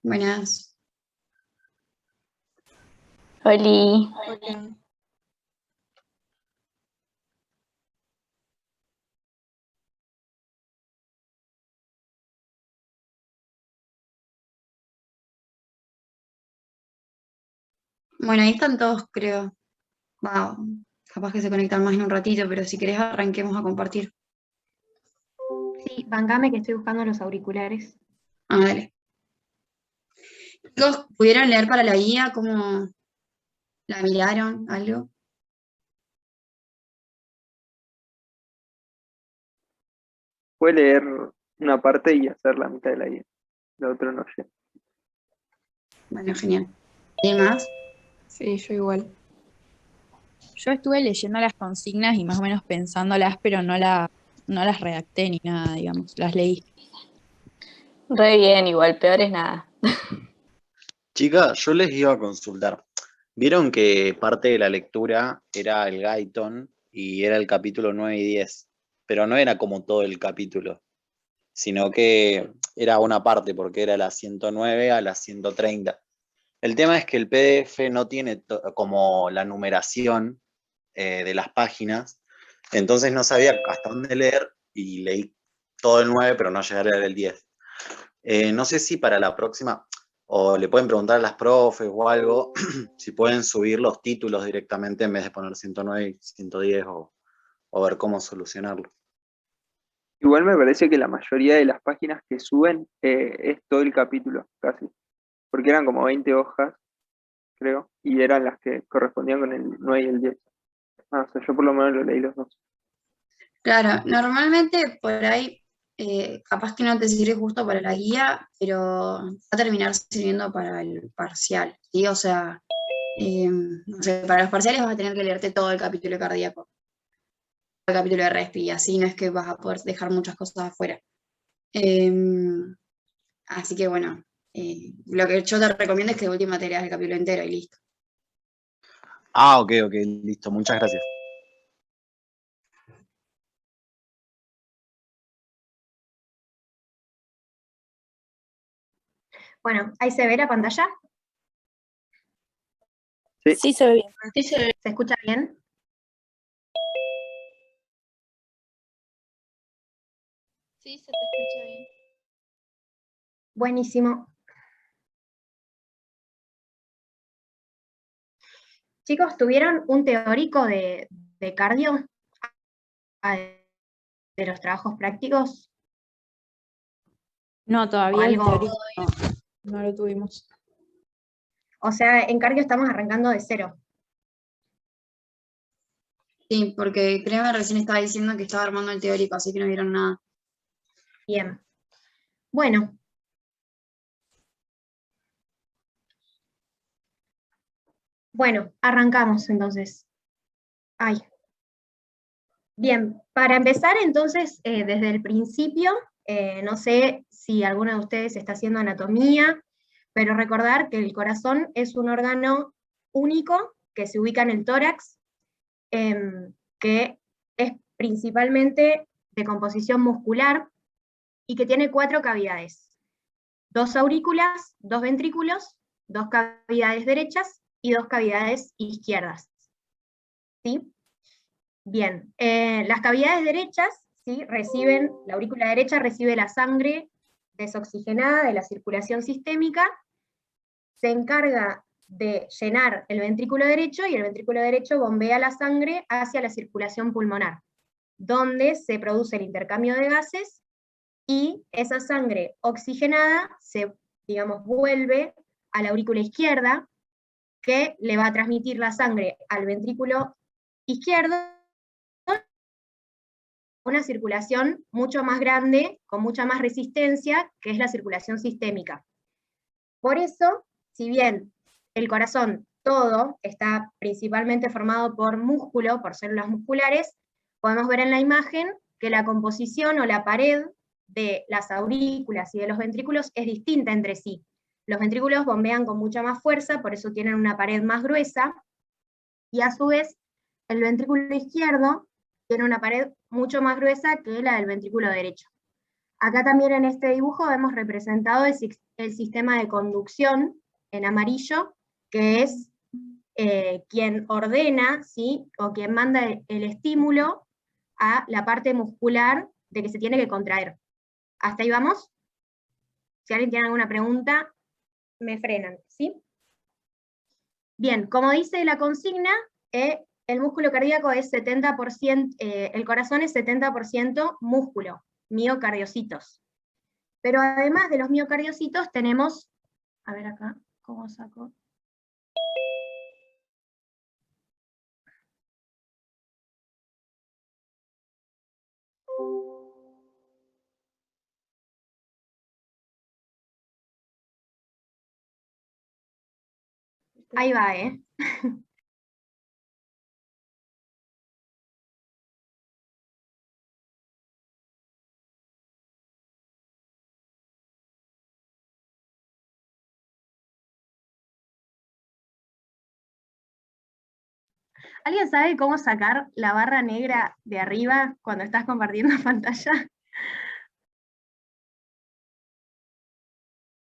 Buenas. Oli. Hola. Bueno, ahí están todos, creo. Va, capaz que se conectan más en un ratito, pero si querés arranquemos a compartir. Sí, bancame que estoy buscando los auriculares. Ah, dale. Chicos, ¿pudieron leer para la guía cómo la miraron? ¿Algo? Fue leer una parte y hacer la mitad de la guía. La otra no sé. Bueno, genial. ¿Y más? Sí, yo igual. Yo estuve leyendo las consignas y más o menos pensándolas, pero no las redacté ni nada, digamos, las leí. Re bien, igual, peor es nada. Chicas, yo les iba a consultar. Vieron que parte de la lectura era el Gaiton y era el capítulo 9 y 10, pero no era como todo el capítulo, sino que era una parte porque era la 109 a la 130. El tema es que el PDF no tiene como la numeración de las páginas, entonces no sabía hasta dónde leer y leí todo el 9, pero no llegué a leer el 10. No sé si para la próxima, o le pueden preguntar a las profes o algo, si pueden subir los títulos directamente en vez de poner 109 y 110 o ver cómo solucionarlo. Igual me parece que la mayoría de las páginas que suben es todo el capítulo, casi. Porque eran como 20 hojas, creo, y eran las que correspondían con el 9 y el 10. O sea, yo por lo menos lo leí los dos. Claro, normalmente por ahí capaz que no te sirve justo para la guía, pero va a terminar sirviendo para el parcial, ¿sí? O sea, no sé, para los parciales vas a tener que leerte todo el capítulo cardíaco, el capítulo de respi, y así no es que vas a poder dejar muchas cosas afuera. Así que bueno, lo que yo te recomiendo es que de última te leas el capítulo entero y listo. Ah, ok, listo, muchas gracias. Bueno, ¿ahí se ve la pantalla? Sí. Sí, se ve bien. ¿Se escucha bien? Sí, se te escucha bien. Buenísimo. Chicos, ¿tuvieron un teórico de cardio? ¿De los trabajos prácticos? No, todavía el Algo. teórico no lo tuvimos. O sea, en cardio estamos arrancando de cero. Sí, porque créeme, recién estaba diciendo que estaba armando el teórico, así que no vieron nada. Bien. Bueno. Bueno, arrancamos entonces. Ay. Bien, para empezar entonces, desde el principio, no sé si alguno de ustedes está haciendo anatomía, pero recordar que el corazón es un órgano único que se ubica en el tórax, que es principalmente de composición muscular y que tiene 4 cavidades: 2 aurículas, 2 ventrículos, 2 cavidades derechas y 2 cavidades izquierdas. ¿Sí? Bien, las cavidades derechas, ¿sí? La aurícula derecha recibe la sangre desoxigenada de la circulación sistémica, se encarga de llenar el ventrículo derecho y el ventrículo derecho bombea la sangre hacia la circulación pulmonar, donde se produce el intercambio de gases y esa sangre oxigenada se, digamos, vuelve a la aurícula izquierda, que le va a transmitir la sangre al ventrículo izquierdo, una circulación mucho más grande, con mucha más resistencia, que es la circulación sistémica. Por eso, si bien el corazón todo está principalmente formado por músculo, por células musculares, podemos ver en la imagen que la composición o la pared de las aurículas y de los ventrículos es distinta entre sí. Los ventrículos bombean con mucha más fuerza, por eso tienen una pared más gruesa, y a su vez el ventrículo izquierdo tiene una pared mucho más gruesa que la del ventrículo derecho. Acá también en este dibujo vemos representado el sistema de conducción en amarillo, que es quien ordena, ¿sí? O quien manda el estímulo a la parte muscular de que se tiene que contraer. ¿Hasta ahí vamos? Si alguien tiene alguna pregunta, me frenan, ¿sí? Bien, como dice la consigna, el músculo cardíaco es 70%, el corazón es 70% músculo, miocardiocitos. Pero además de los miocardiocitos tenemos, a ver acá, ¿cómo saco? Ahí va, ¿eh? ¿Alguien sabe cómo sacar la barra negra de arriba cuando estás compartiendo pantalla?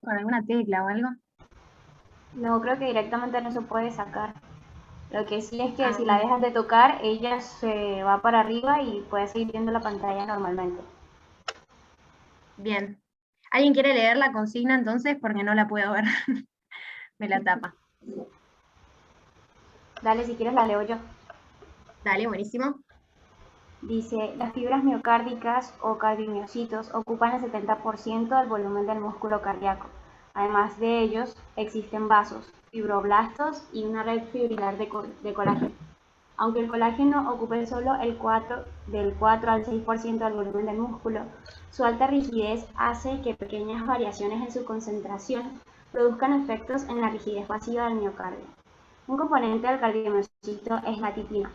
¿Con alguna tecla o algo? No, creo que directamente no se puede sacar. Lo que sí es que si la dejas de tocar, ella se va para arriba y puedes seguir viendo la pantalla normalmente. Bien. ¿Alguien quiere leer la consigna entonces? Porque no la puedo ver. Me la tapa. Dale, si quieres la leo yo. Dale, buenísimo. Dice, las fibras miocárdicas o cardiomiocitos ocupan el 70% del volumen del músculo cardíaco. Además de ellos, existen vasos, fibroblastos y una red fibrilar de colágeno. Aunque el colágeno ocupe solo del 4 al 6% del volumen del músculo, su alta rigidez hace que pequeñas variaciones en su concentración produzcan efectos en la rigidez pasiva del miocardio. Un componente del cardiomiocito es la titina,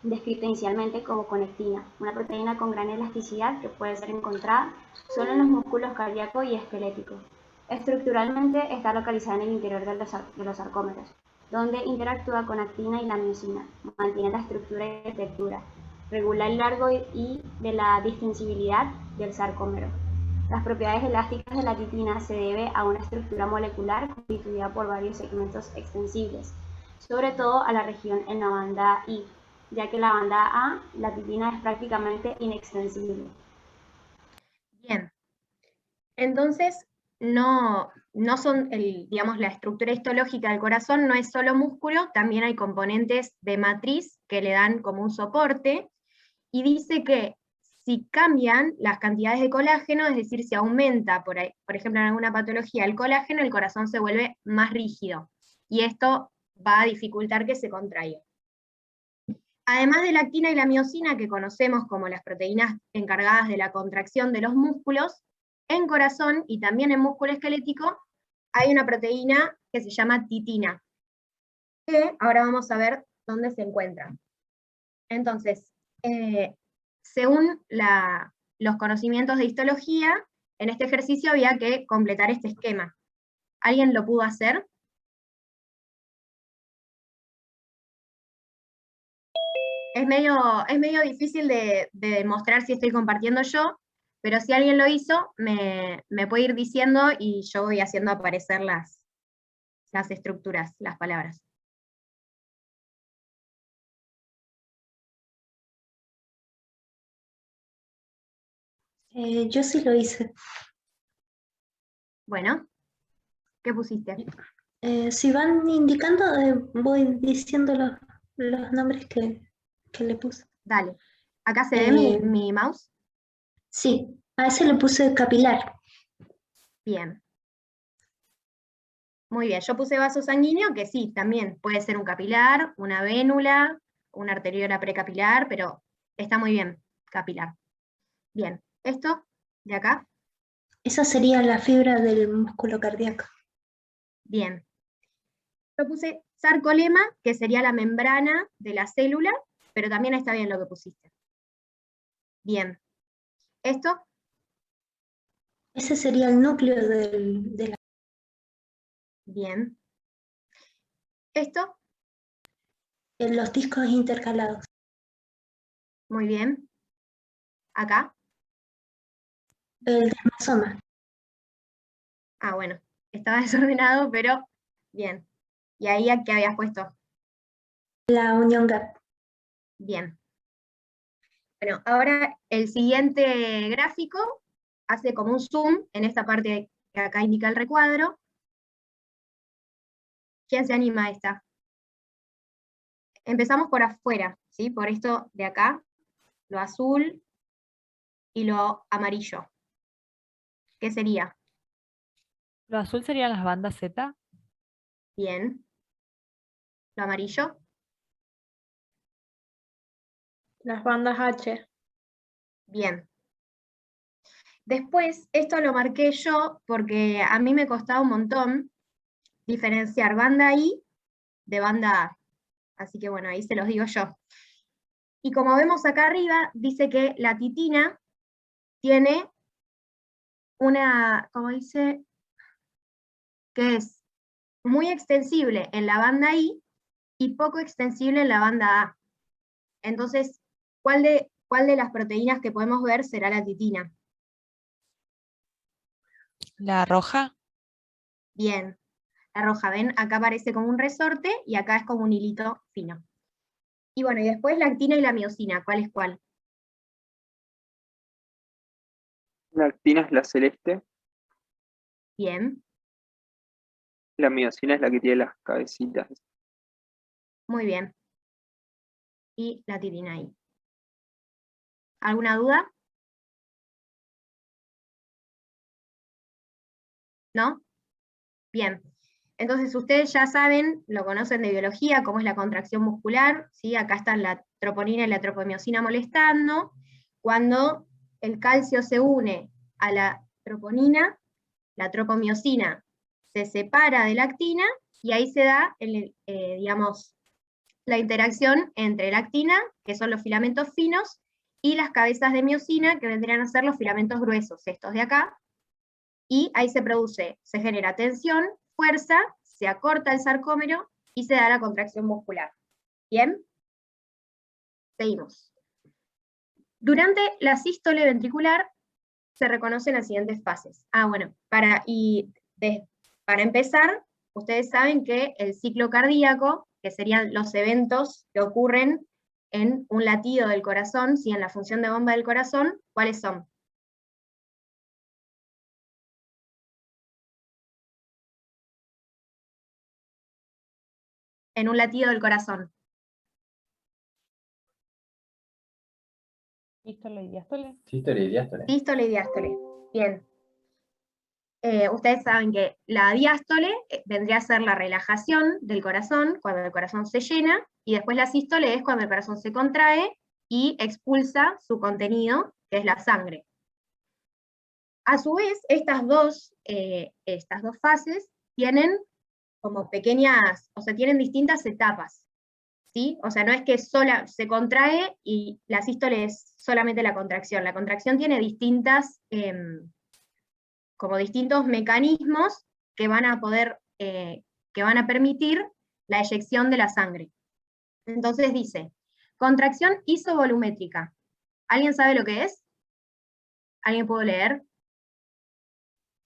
descrita inicialmente como conectina, una proteína con gran elasticidad que puede ser encontrada solo en los músculos cardíaco y esquelético. Estructuralmente está localizada en el interior de los sarcómeros, donde interactúa con actina y la miosina, mantiene la estructura y textura, regula el largo y de la distensibilidad del sarcómero. Las propiedades elásticas de la titina se debe a una estructura molecular constituida por varios segmentos extensibles, sobre todo a la región en la banda I, ya que la banda A, la titina es prácticamente inextensible. Bien. Entonces, no son, digamos, la estructura histológica del corazón no es solo músculo, también hay componentes de matriz que le dan como un soporte, y dice que si cambian las cantidades de colágeno, es decir, si aumenta, por ejemplo, en alguna patología el colágeno, el corazón se vuelve más rígido, y esto va a dificultar que se contraiga. Además de la actina y la miosina, que conocemos como las proteínas encargadas de la contracción de los músculos, en corazón y también en músculo esquelético hay una proteína que se llama titina, que ahora vamos a ver dónde se encuentra. Entonces, según los conocimientos de histología, en este ejercicio había que completar este esquema. ¿Alguien lo pudo hacer? Es medio difícil de demostrar si estoy compartiendo yo, pero si alguien lo hizo, me puede ir diciendo y yo voy haciendo aparecer las estructuras, las palabras. Yo sí lo hice. Bueno, ¿qué pusiste? Si van indicando, voy diciendo los nombres que le puse. Dale. ¿Acá se ve mi mouse? Sí, a ese le puse capilar. Bien. Muy bien, yo puse vaso sanguíneo, que sí, también puede ser un capilar, una vénula, una arteriola precapilar, pero está muy bien, capilar. Bien, ¿esto de acá? Esa sería la fibra del músculo cardíaco. Bien. Yo puse sarcolema, que sería la membrana de la célula, pero también está bien lo que pusiste. Bien. ¿Esto? Ese sería el núcleo de la... Bien. ¿Esto? Los discos intercalados. Muy bien. ¿Acá? El dermatosoma. Ah, bueno, estaba desordenado, pero bien. ¿Y ahí a qué habías puesto? La unión gap. Bien. Bueno, ahora el siguiente gráfico hace como un zoom en esta parte que acá indica el recuadro. ¿Quién se anima a esta? Empezamos por afuera, ¿sí? Por esto de acá, lo azul y lo amarillo. ¿Qué sería? Lo azul serían las bandas Z. Bien. ¿Lo amarillo? Las bandas H. Bien. Después, esto lo marqué yo porque a mí me costaba un montón diferenciar banda I de banda A. Así que bueno, ahí se los digo yo. Y como vemos acá arriba, dice que la titina tiene una, como dice, que es muy extensible en la banda I y poco extensible en la banda A. Entonces, ¿cuál de las proteínas que podemos ver será la titina? La roja. Bien, la roja, ven, acá aparece como un resorte y acá es como un hilito fino. Y bueno, y después la actina y la miosina, ¿cuál es cuál? La actina es la celeste, Bien, la miosina es la que tiene las cabecitas. muy bien. Y la titina ahí. ¿Alguna duda? ¿No? Bien. Entonces ustedes ya saben, lo conocen de biología, cómo es la contracción muscular, ¿sí? Acá están la troponina y la tropomiosina molestando. Cuando el calcio se une a la troponina, la tropomiosina se separa de la actina y ahí se da, digamos, la interacción entre la actina, que son los filamentos finos, y las cabezas de miosina, que vendrían a ser los filamentos gruesos, estos de acá, y ahí se genera tensión, fuerza, se acorta el sarcómero y se da la contracción muscular. ¿Bien? Seguimos. Durante la sístole ventricular se reconocen las siguientes fases. Bueno, para empezar, ustedes saben que el ciclo cardíaco, que serían los eventos que ocurren en un latido del corazón, ¿sí? En la función de bomba del corazón, ¿cuáles son? En un latido del corazón. Sístole y diástole. Sístole y diástole. Sístole y diástole. Bien. Ustedes saben que la diástole vendría a ser la relajación del corazón, cuando el corazón se llena, y después la sístole es cuando el corazón se contrae y expulsa su contenido, que es la sangre. A su vez, estas dos fases tienen como pequeñas, o sea, tienen distintas etapas, ¿sí? O sea, no es que sola se contrae y la sístole es solamente la contracción tiene distintas, como distintos mecanismos que van a poder, que van a permitir la eyección de la sangre. Entonces dice, contracción isovolumétrica. ¿Alguien sabe lo que es? ¿Alguien puede leer?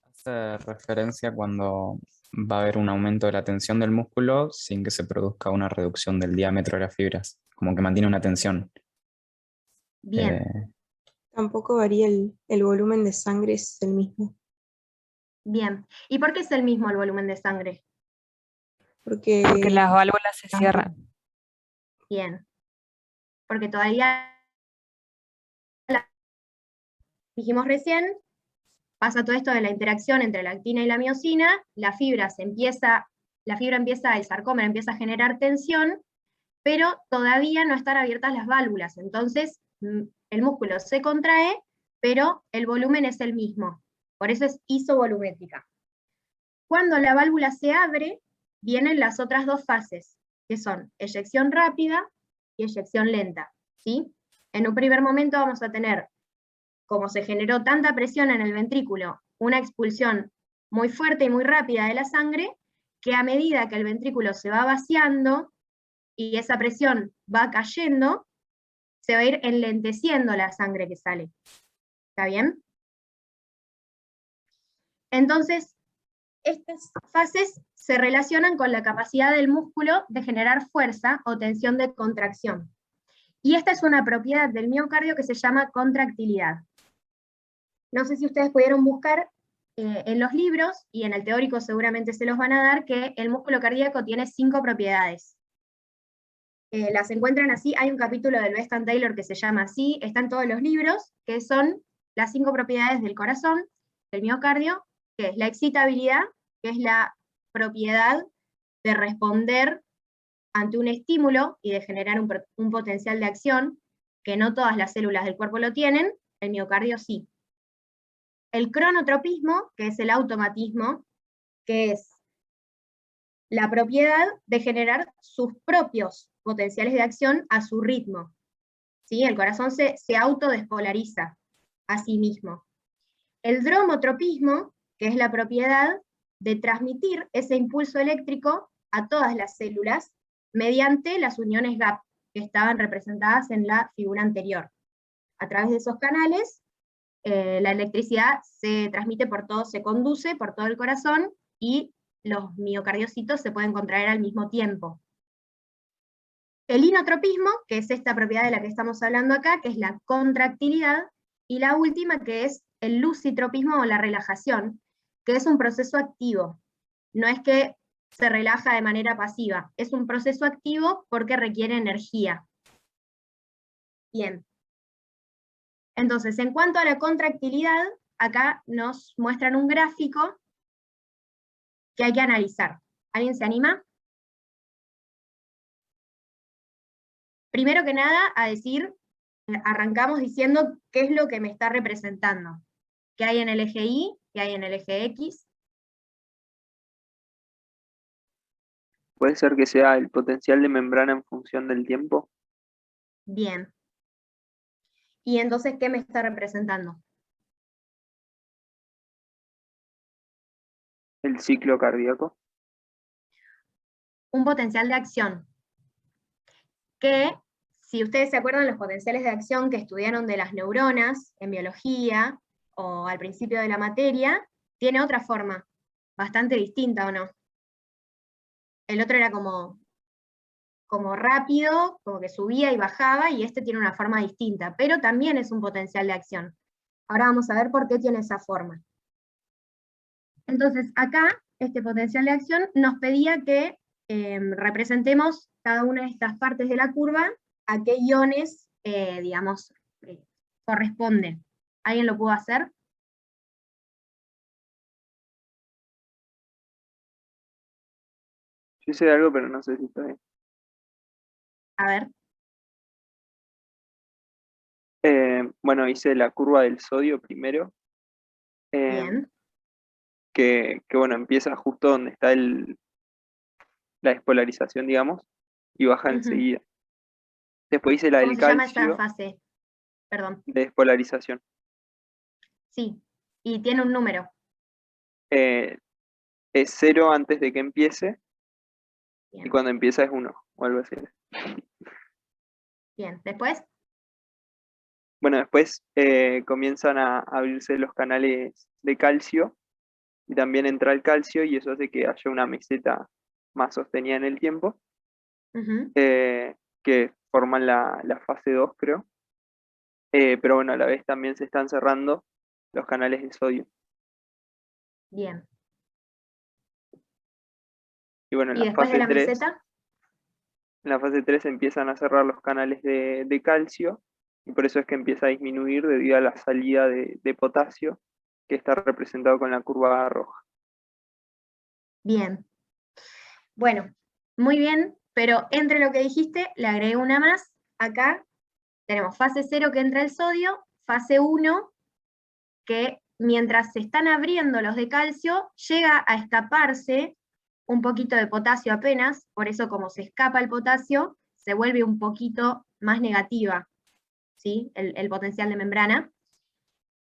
Hace referencia cuando va a haber un aumento de la tensión del músculo sin que se produzca una reducción del diámetro de las fibras, como que mantiene una tensión. Bien. Tampoco varía el volumen de sangre, es el mismo. Bien. ¿Y por qué es el mismo el volumen de sangre? Porque las válvulas se cierran. Bien. Porque todavía, dijimos recién, pasa todo esto de la interacción entre la actina y la miosina, el sarcómero empieza a generar tensión, pero todavía no están abiertas las válvulas, entonces el músculo se contrae, pero el volumen es el mismo, por eso es isovolumétrica. Cuando la válvula se abre, vienen las otras dos fases, que son eyección rápida y eyección lenta, ¿sí? En un primer momento vamos a tener, como se generó tanta presión en el ventrículo, una expulsión muy fuerte y muy rápida de la sangre, que a medida que el ventrículo se va vaciando y esa presión va cayendo, se va a ir enlenteciendo la sangre que sale. ¿Está bien? Entonces, estas fases se relacionan con la capacidad del músculo de generar fuerza o tensión de contracción. Y esta es una propiedad del miocardio que se llama contractilidad. No sé si ustedes pudieron buscar en los libros, y en el teórico seguramente se los van a dar, que el músculo cardíaco tiene 5 propiedades. Las encuentran así, hay un capítulo del Weston Taylor que se llama así, está en todos los libros, que son las 5 propiedades del corazón, del miocardio, que es la excitabilidad, que es la propiedad de responder ante un estímulo y de generar un potencial de acción, que no todas las células del cuerpo lo tienen, el miocardio sí. El cronotropismo, que es el automatismo, que es la propiedad de generar sus propios potenciales de acción a su ritmo. ¿Sí? El corazón se autodespolariza a sí mismo. El dromotropismo, que es la propiedad de transmitir ese impulso eléctrico a todas las células mediante las uniones gap, que estaban representadas en la figura anterior. A través de esos canales, la electricidad se transmite por todo, se conduce por todo el corazón, y los miocardiocitos se pueden contraer al mismo tiempo. El inotropismo, que es esta propiedad de la que estamos hablando acá, que es la contractilidad, y la última, que es el lucitropismo o la relajación, que es un proceso activo. No es que se relaja de manera pasiva, es un proceso activo porque requiere energía. Bien. Entonces, en cuanto a la contractilidad, acá nos muestran un gráfico que hay que analizar. ¿Alguien se anima? Primero que nada, a decir, arrancamos diciendo qué es lo que me está representando. ¿Qué hay en el eje Y? ¿Qué hay en el eje X? ¿Puede ser que sea el potencial de membrana en función del tiempo? Bien. ¿Y entonces qué me está representando? El ciclo cardíaco. Un potencial de acción. Que, si ustedes se acuerdan, los potenciales de acción que estudiaron de las neuronas en biología, o al principio de la materia, tiene otra forma, bastante distinta, ¿o no? El otro era como rápido, como que subía y bajaba, y este tiene una forma distinta, pero también es un potencial de acción. Ahora vamos a ver por qué tiene esa forma. Entonces, acá, este potencial de acción nos pedía que representemos cada una de estas partes de la curva a qué iones, digamos, corresponden. ¿Alguien lo pudo hacer? Yo sé algo, pero no sé si está bien. A ver. Bueno, hice la curva del sodio primero. Bien. Que bueno, empieza justo donde está la despolarización, digamos, y baja enseguida. Después hice la ¿Cómo del se llama calcio. esa fase? Perdón. De despolarización. Sí, y tiene un número. Es 0 antes de que empiece, Bien. y cuando empieza es 1, o algo así. Bien, ¿después? Bueno, después comienzan a abrirse los canales de calcio, y también entra el calcio, y eso hace que haya una meseta más sostenida en el tiempo, que forman la fase 2, creo. Pero bueno, a la vez también se están cerrando los canales de sodio. Bien. Y bueno, en ¿Y la después de fase la 3, meseta? en la fase 3 empiezan a cerrar los canales de calcio, y por eso es que empieza a disminuir debido a la salida de potasio, que está representado con la curva roja. Bien. Bueno, muy bien, pero entre lo que dijiste, le agregué una más. Acá tenemos fase 0 que entra el sodio, fase 1 que mientras se están abriendo los de calcio, llega a escaparse un poquito de potasio apenas, por eso como se escapa el potasio, se vuelve un poquito más negativa, ¿sí? el potencial de membrana.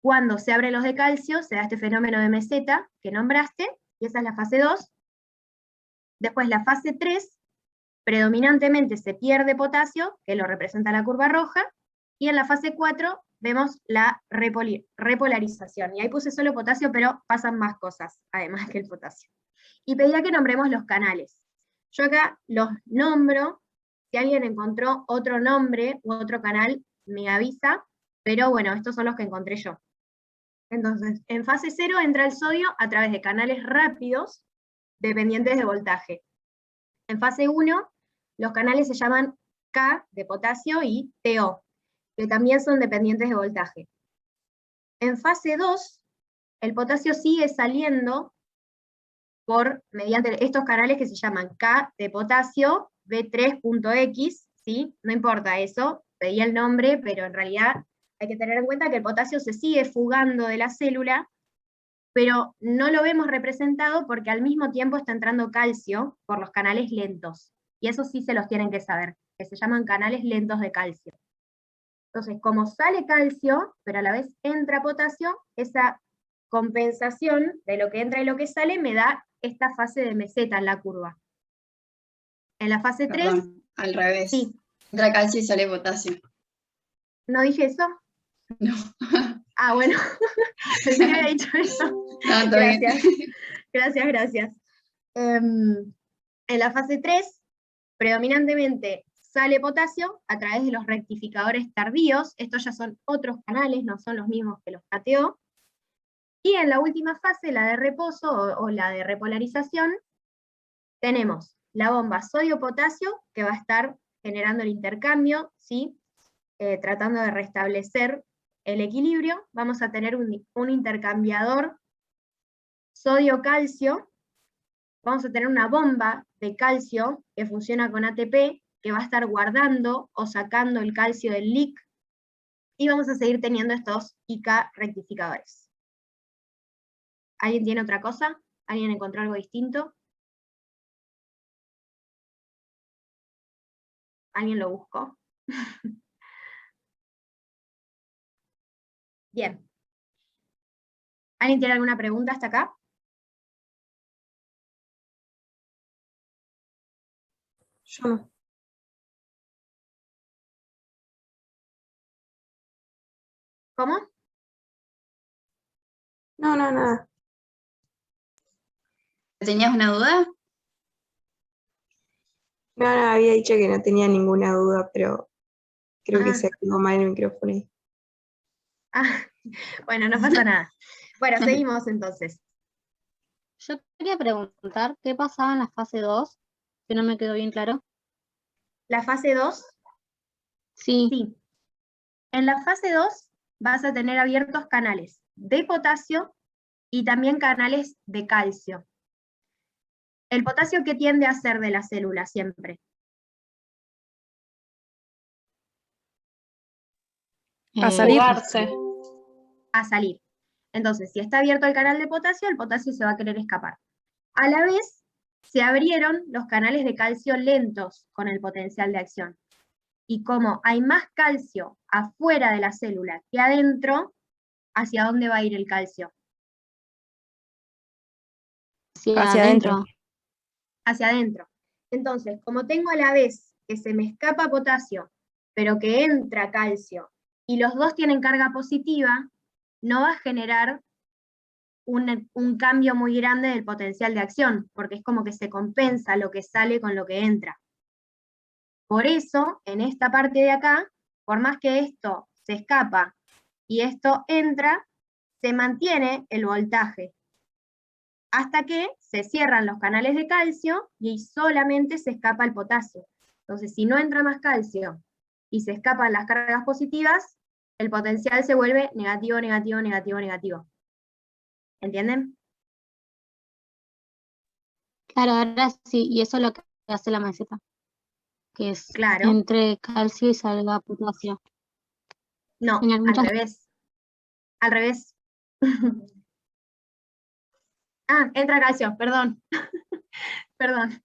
Cuando se abren los de calcio, se da este fenómeno de meseta que nombraste, y esa es la fase 2. Después la fase 3, predominantemente se pierde potasio, que lo representa la curva roja, y en la fase 4 vemos la repolarización. Y ahí puse solo potasio, pero pasan más cosas, además que el potasio. Y pedía que nombremos los canales. Yo acá los nombro, si alguien encontró otro nombre u otro canal, me avisa, pero bueno, estos son los que encontré yo. Entonces, en fase 0 entra el sodio a través de canales rápidos dependientes de voltaje. En fase 1, los canales se llaman K de potasio y TO, que también son dependientes de voltaje. En fase 2, el potasio sigue saliendo mediante estos canales que se llaman K de potasio, B3.X, ¿sí? No importa eso, pedí el nombre, pero en realidad hay que tener en cuenta que el potasio se sigue fugando de la célula, pero no lo vemos representado porque al mismo tiempo está entrando calcio por los canales lentos. Y eso sí se los tienen que saber, que se llaman canales lentos de calcio. Entonces, como sale calcio, pero a la vez entra potasio, esa compensación de lo que entra y lo que sale me da esta fase de meseta en la curva. En la fase 3... Perdón, al revés. Sí. Entra calcio y sale potasio. ¿No dije eso? No. Ah, bueno. Pensé que había dicho eso. No, Gracias. Gracias. En la fase 3, predominantemente sale potasio a través de los rectificadores tardíos. Estos ya son otros canales, no son los mismos que los KTO. Y en la última fase, la de reposo o la de repolarización, tenemos la bomba sodio-potasio, que va a estar generando el intercambio, ¿sí? Tratando de restablecer el equilibrio. Vamos a tener un intercambiador sodio-calcio. Vamos a tener una bomba de calcio que funciona con ATP, que va a estar guardando o sacando el calcio del LIC, y vamos a seguir teniendo estos IK rectificadores. ¿Alguien tiene otra cosa? ¿Alguien encontró algo distinto? ¿Alguien lo buscó? Bien. ¿Alguien tiene alguna pregunta hasta acá? Yo no. ¿Cómo? No, nada. ¿Tenías una duda? No, había dicho que no tenía ninguna duda, pero creo que se activó mal el micrófono ahí. Ah, bueno, no pasa nada. Bueno, seguimos entonces. Yo quería preguntar qué pasaba en la fase 2, que no me quedó bien claro. ¿La fase 2? Sí. Sí. En la fase 2 vas a tener abiertos canales de potasio y también canales de calcio. ¿El potasio qué tiende a hacer de la célula siempre? A salir. A salir. Entonces, si está abierto el canal de potasio, el potasio se va a querer escapar. A la vez, se abrieron los canales de calcio lentos con el potencial de acción. Y como hay más calcio afuera de la célula que adentro, ¿hacia dónde va a ir el calcio? Hacia adentro. Hacia adentro. Entonces, como tengo a la vez que se me escapa potasio, pero que entra calcio, y los dos tienen carga positiva, no va a generar un cambio muy grande del potencial de acción, porque es como que se compensa lo que sale con lo que entra. Por eso, en esta parte de acá, por más que esto se escapa y esto entra, se mantiene el voltaje, hasta que se cierran los canales de calcio y solamente se escapa el potasio. Entonces, si no entra más calcio y se escapan las cargas positivas, el potencial se vuelve negativo, negativo, negativo, negativo. ¿Entienden? Claro, ahora sí, y eso es lo que hace la meseta, que es Claro. entre calcio y salga potasio. No, al revés. Al revés. Ah, entra calcio, perdón. Perdón.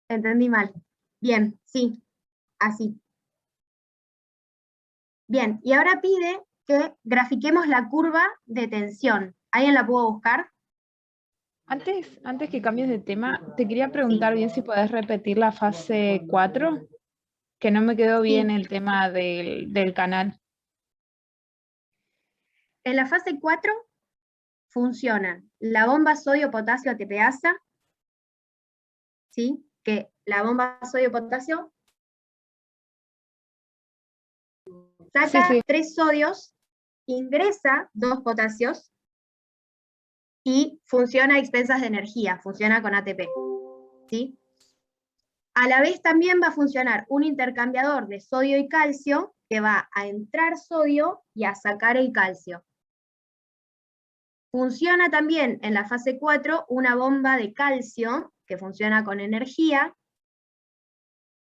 Entendí mal. Bien, sí, así. Bien, y ahora pide que grafiquemos la curva de tensión. ¿Alguien la pudo buscar? Antes que cambies de tema, te quería preguntar bien si podés repetir la fase 4, que no me quedó bien el tema del canal. en la fase 4 funcionan la bomba sodio-potasio ATPasa, ¿sí? Que la bomba sodio-potasio saca 3 sodios, ingresa 2 potasios, y funciona a expensas de energía, funciona con ATP, ¿sí? A la vez también va a funcionar un intercambiador de sodio y calcio, que va a entrar sodio y a sacar el calcio. Funciona también en la fase 4 una bomba de calcio, que funciona con energía,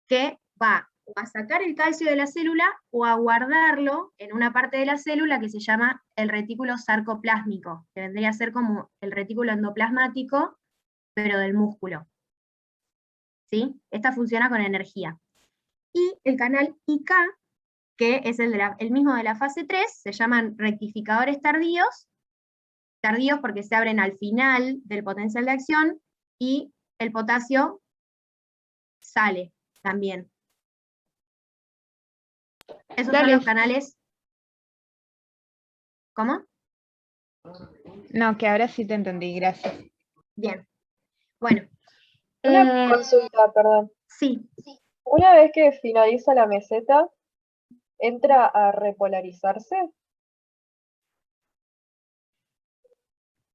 que va a sacar el calcio de la célula o a guardarlo en una parte de la célula que se llama el retículo sarcoplásmico, que vendría a ser como el retículo endoplasmático, pero del músculo. ¿Sí? Esta funciona con energía. Y el canal IK, que es el mismo de la fase 3, se llaman rectificadores tardíos porque se abren al final del potencial de acción, y el potasio sale también. Esos son los canales. ¿Cómo? No, que ahora sí te entendí, gracias. Bien. Bueno. Una consulta, perdón. Sí. Una vez que finaliza la meseta, ¿entra a repolarizarse?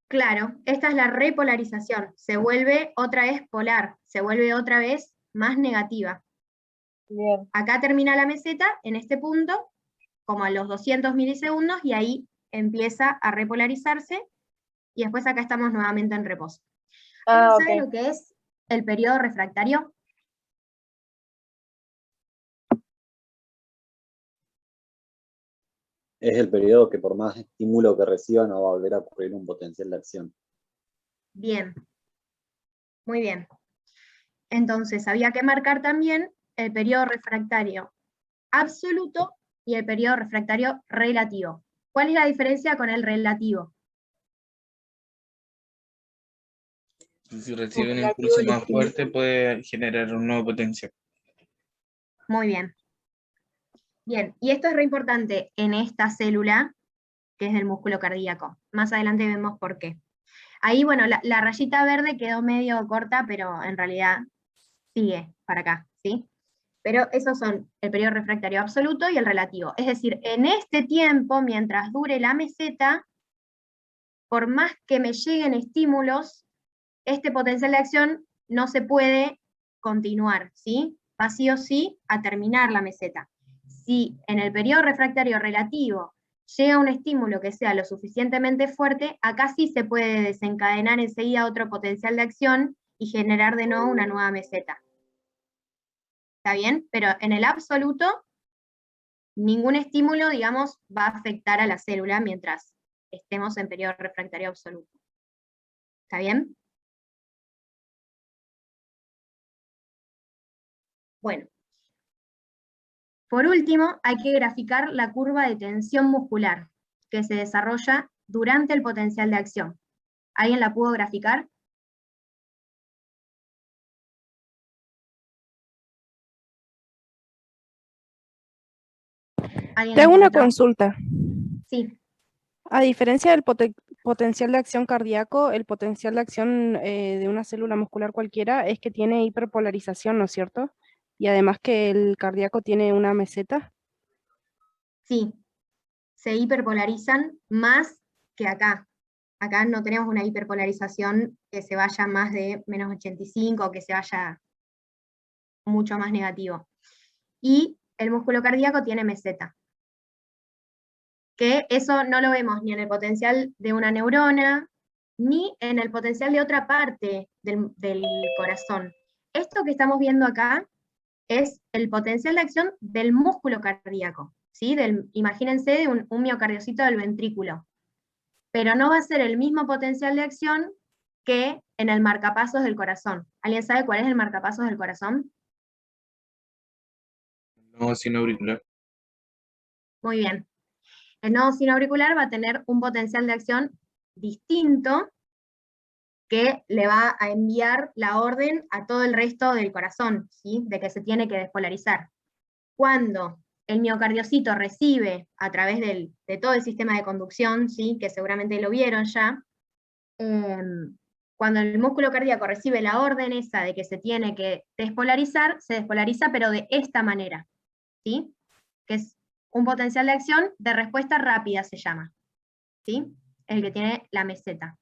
Claro, esta es la repolarización. Se vuelve otra vez polar, se vuelve otra vez más negativa. Bien. Acá termina la meseta, en este punto, como a los 200 milisegundos, y ahí empieza a repolarizarse, y después acá estamos nuevamente en reposo. ¿Sabe lo que es el periodo refractario? Es el periodo que por más estímulo que reciba no va a volver a ocurrir un potencial de acción. Bien. Muy bien. Entonces había que marcar también el periodo refractario absoluto y el periodo refractario relativo. ¿Cuál es la diferencia con el relativo? Si recibe un impulso más fuerte, puede generar un nuevo potencial. Muy bien. Bien, y esto es re importante en esta célula, que es del músculo cardíaco. Más adelante vemos por qué. Ahí, bueno, la rayita verde quedó medio corta, pero en realidad sigue para acá, ¿sí? Pero esos son el periodo refractario absoluto y el relativo. Es decir, en este tiempo, mientras dure la meseta, por más que me lleguen estímulos, este potencial de acción no se puede continuar, ¿sí? Va sí o sí a terminar la meseta. Si en el periodo refractario relativo llega un estímulo que sea lo suficientemente fuerte, acá sí se puede desencadenar enseguida otro potencial de acción y generar de nuevo una nueva meseta. ¿Está bien? Pero en el absoluto, ningún estímulo, digamos, va a afectar a la célula mientras estemos en periodo refractario absoluto. ¿Está bien? Bueno. Por último, hay que graficar la curva de tensión muscular, que se desarrolla durante el potencial de acción. ¿Alguien la pudo graficar? Te hago una consulta. Sí. A diferencia del potencial de acción cardíaco, el potencial de acción de una célula muscular cualquiera es que tiene hiperpolarización, ¿no es cierto? Y además que el cardíaco tiene una meseta. Sí, se hiperpolarizan más que acá. Acá no tenemos una hiperpolarización que se vaya más de menos 85 o que se vaya mucho más negativo. Y el músculo cardíaco tiene meseta. Que eso no lo vemos ni en el potencial de una neurona, ni en el potencial de otra parte del corazón. Esto que estamos viendo acá es el potencial de acción del músculo cardíaco, ¿sí? Imagínense de un miocardiocito del ventrículo. Pero no va a ser el mismo potencial de acción que en el marcapasos del corazón. ¿Alguien sabe cuál es el marcapasos del corazón? No, sin auricular. Muy bien. El nodo sinoauricular va a tener un potencial de acción distinto que le va a enviar la orden a todo el resto del corazón, ¿sí? De que se tiene que despolarizar. Cuando el miocardiocito recibe a través de todo el sistema de conducción, ¿sí? Que seguramente lo vieron ya, cuando el músculo cardíaco recibe la orden esa de que se tiene que despolarizar, se despolariza, pero de esta manera, ¿sí? Que es un potencial de acción de respuesta rápida, se llama, ¿sí? El que tiene la meseta.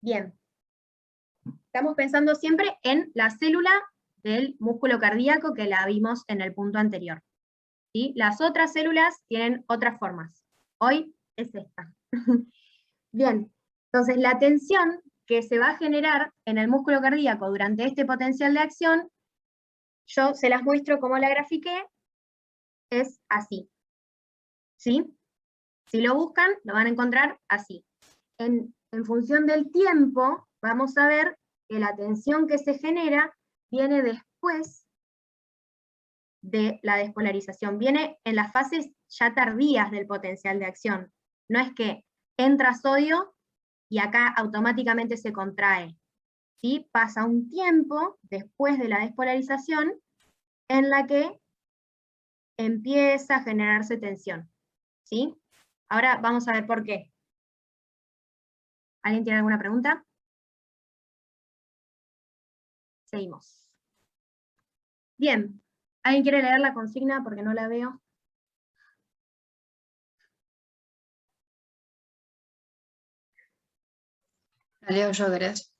Bien. Estamos pensando siempre en la célula del músculo cardíaco que la vimos en el punto anterior, ¿sí? Las otras células tienen otras formas. Hoy es esta. Bien, entonces la tensión que se va a generar en el músculo cardíaco durante este potencial de acción, yo se las muestro como la grafiqué, es así, ¿sí? Si lo buscan, lo van a encontrar así. En función del tiempo, vamos a ver que la tensión que se genera viene después de la despolarización, viene en las fases ya tardías del potencial de acción. No es que entra sodio y acá automáticamente se contrae, ¿sí? Pasa un tiempo después de la despolarización en la que empieza a generarse tensión, ¿sí? Ahora vamos a ver por qué. ¿Alguien tiene alguna pregunta? Seguimos. Bien, ¿alguien quiere leer la consigna porque no la veo? La leo yo, ¿querés?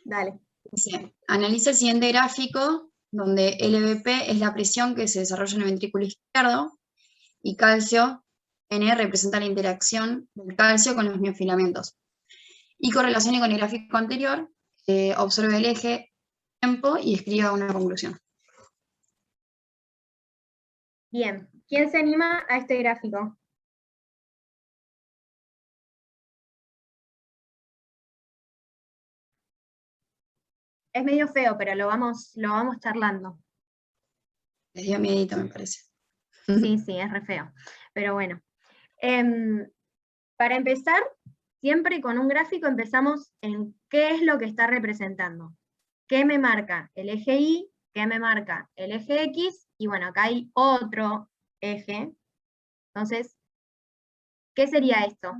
Dale. Dice, analiza el siguiente gráfico, donde LVP es la presión que se desarrolla en el ventrículo izquierdo, y calcio, N, representa la interacción del calcio con los miofilamentos. Y correlacione con el gráfico anterior, observe el eje tiempo y escriba una conclusión. Bien, ¿quién se anima a este gráfico? Es medio feo, pero lo vamos charlando. Les dio miedito, me parece. Sí, sí, es re feo. Pero bueno. Para empezar, siempre con un gráfico empezamos en qué es lo que está representando. ¿Qué me marca el eje Y? ¿Qué me marca el eje X? Y bueno, acá hay otro eje. Entonces, ¿qué sería esto?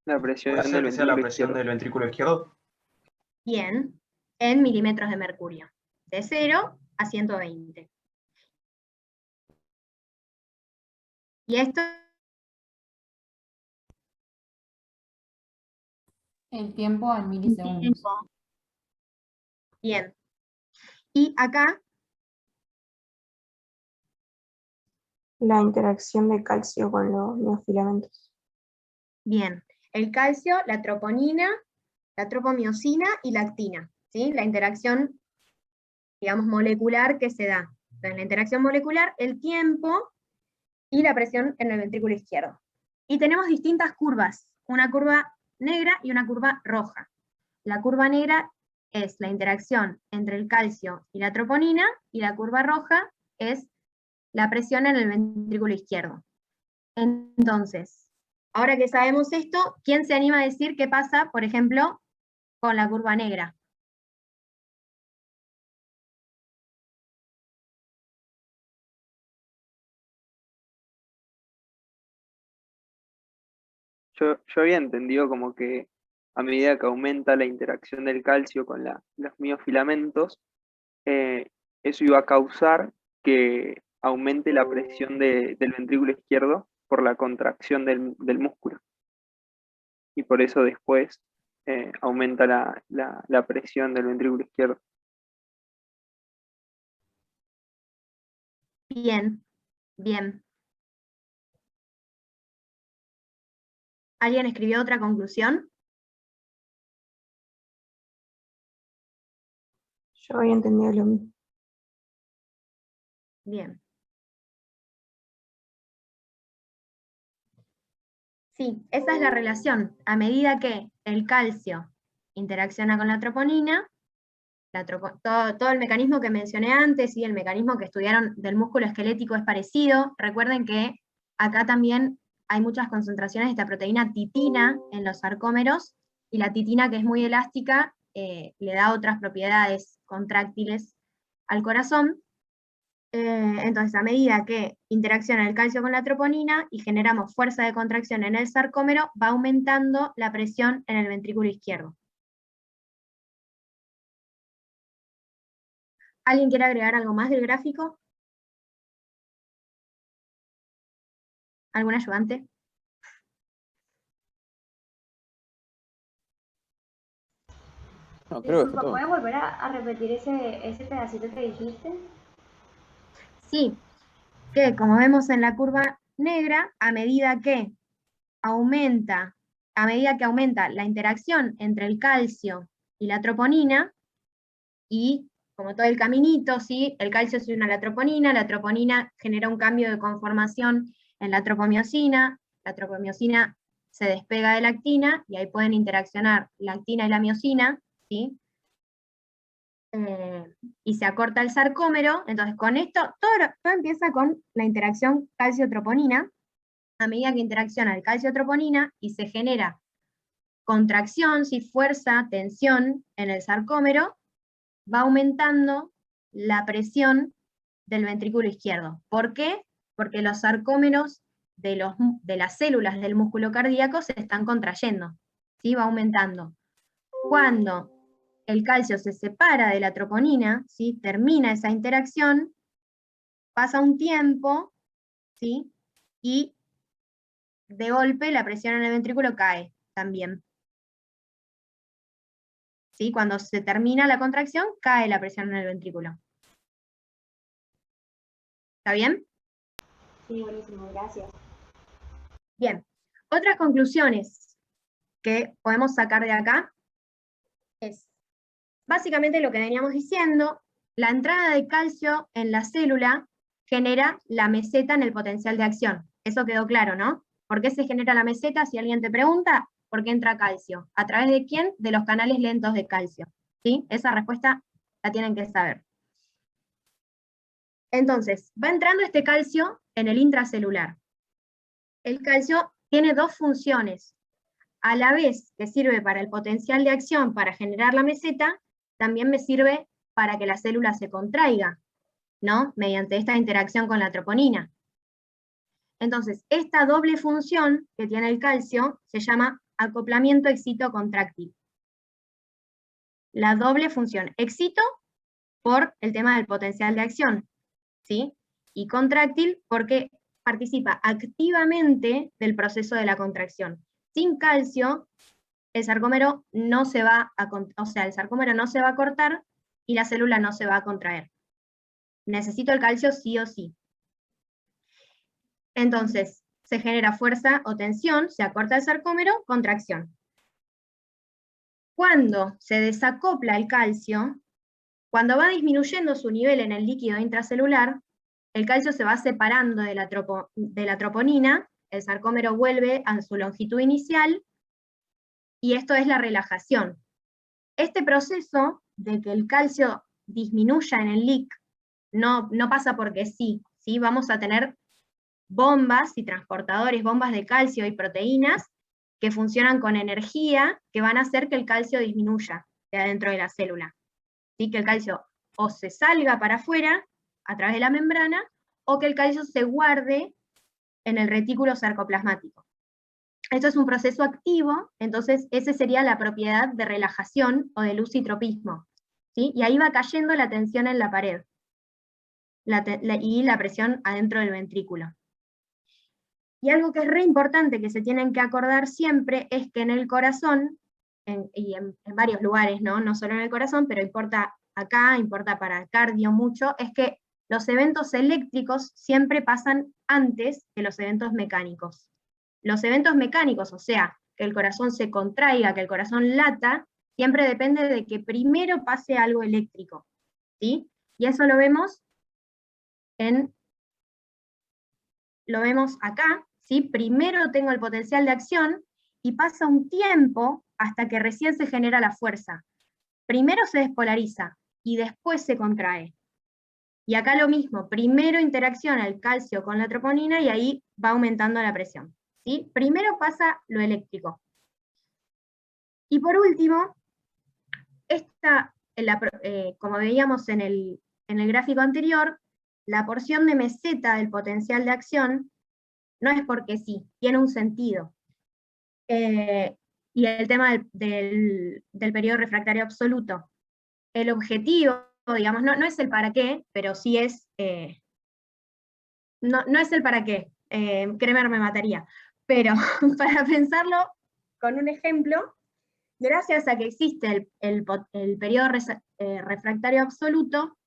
La presión ¿Puede ser del que sea la ventrículo presión izquierdo. del ventrículo izquierdo? Bien, en milímetros de mercurio. De 0 a 120. Y esto... El tiempo en milisegundos. Bien. Y acá... La interacción de calcio con los miofilamentos. Bien. El calcio, la troponina, la tropomiosina y la actina, ¿sí? La interacción, digamos, molecular que se da. Entonces, la interacción molecular, el tiempo y la presión en el ventrículo izquierdo. Y tenemos distintas curvas, una curva negra y una curva roja. La curva negra es la interacción entre el calcio y la troponina, y la curva roja es la presión en el ventrículo izquierdo. Entonces, ahora que sabemos esto, ¿quién se anima a decir qué pasa, por ejemplo, con la curva negra? Yo había entendido como que a medida que aumenta la interacción del calcio con los miofilamentos, eso iba a causar que aumente la presión del ventrículo izquierdo por la contracción del músculo. Y por eso después aumenta la presión del ventrículo izquierdo. Bien, bien. ¿Alguien escribió otra conclusión? Yo había entendido lo mismo. Bien. Sí, esa es la relación. A medida que el calcio interacciona con la troponina, todo el mecanismo que mencioné antes y el mecanismo que estudiaron del músculo esquelético es parecido. Recuerden que acá también hay muchas concentraciones de esta proteína titina en los sarcómeros, Y la titina, que es muy elástica, le da otras propiedades contráctiles al corazón. Entonces, a medida que interacciona el calcio con la troponina y generamos fuerza de contracción en el sarcómero, va aumentando la presión en el ventrículo izquierdo. ¿Alguien quiere agregar algo más del gráfico? ¿Algún ayudante? No, creo que fue Disculpa, todo. ¿puedes volver a repetir ese pedacito que dijiste? Sí, que como vemos en la curva negra, a medida que aumenta la interacción entre el calcio y la troponina, y como todo el caminito, ¿sí? El calcio se une a la troponina genera un cambio de conformación en la tropomiosina se despega de la actina, y ahí pueden interaccionar la actina y la miosina, ¿sí? Y se acorta el sarcómero. Entonces con esto, todo empieza con la interacción calcio-troponina. A medida que interacciona el calcio-troponina y se genera contracción, ¿sí? Fuerza, tensión en el sarcómero, va aumentando la presión del ventrículo izquierdo. ¿Por qué? Porque los sarcómeros de las células del músculo cardíaco se están contrayendo, ¿sí? Va aumentando. Cuando el calcio se separa de la troponina, ¿sí? Termina esa interacción, pasa un tiempo, ¿sí? Y de golpe la presión en el ventrículo cae también. ¿Sí? Cuando se termina la contracción, cae la presión en el ventrículo. ¿Está bien? Sí, buenísimo, gracias. Bien. Otras conclusiones que podemos sacar de acá es, básicamente lo que veníamos diciendo, la entrada de calcio en la célula genera la meseta en el potencial de acción. Eso quedó claro, ¿no? ¿Por qué se genera la meseta? Si alguien te pregunta, ¿por qué entra calcio? ¿A través de quién? De los canales lentos de calcio. ¿Sí? Esa respuesta la tienen que saber. Entonces, va entrando este calcio en el intracelular. El calcio tiene dos funciones. A la vez que sirve para el potencial de acción para generar la meseta, también me sirve para que la célula se contraiga, ¿no? Mediante esta interacción con la troponina. Entonces, esta doble función que tiene el calcio se llama acoplamiento excito-contráctil. La doble función, excito por el tema del potencial de acción, ¿sí? Y contráctil porque participa activamente del proceso de la contracción. Sin calcio, el sarcómero no se va a cortar y la célula no se va a contraer. Necesito el calcio sí o sí. Entonces, se genera fuerza o tensión, se acorta el sarcómero, contracción. Cuando se desacopla el calcio, cuando va disminuyendo su nivel en el líquido intracelular, el calcio se va separando de la troponina, el sarcómero vuelve a su longitud inicial, y esto es la relajación. Este proceso de que el calcio disminuya en el LIC no pasa porque sí, ¿sí? Vamos a tener bombas y transportadores, bombas de calcio y proteínas, que funcionan con energía, que van a hacer que el calcio disminuya de adentro de la célula. ¿Sí? Que el calcio o se salga para afuera, a través de la membrana, o que el calcio se guarde en el retículo sarcoplasmático. Esto es un proceso activo, entonces esa sería la propiedad de relajación o de lusitropismo, ¿sí? Y ahí va cayendo la tensión en la pared, y la presión adentro del ventrículo. Y algo que es re importante que se tienen que acordar siempre es que en el corazón, y en varios lugares, ¿no? No solo en el corazón, pero importa acá, importa para cardio mucho, es que los eventos eléctricos siempre pasan antes que los eventos mecánicos. Los eventos mecánicos, o sea, que el corazón se contraiga, que el corazón lata, siempre depende de que primero pase algo eléctrico, ¿sí? Y eso lo vemos acá, ¿sí? Primero tengo el potencial de acción, y pasa un tiempo hasta que recién se genera la fuerza. Primero se despolariza, y después se contrae. Y acá lo mismo, primero interacciona el calcio con la troponina, y ahí va aumentando la presión. ¿Sí? Primero pasa lo eléctrico. Y por último, como veíamos en el gráfico anterior, la porción de meseta del potencial de acción no es porque sí, tiene un sentido. Y el tema del periodo refractario absoluto. El objetivo, digamos, no es el para qué, pero sí es... no es el para qué, Kremer me mataría. Pero para pensarlo con un ejemplo, gracias a que existe el periodo refractario absoluto,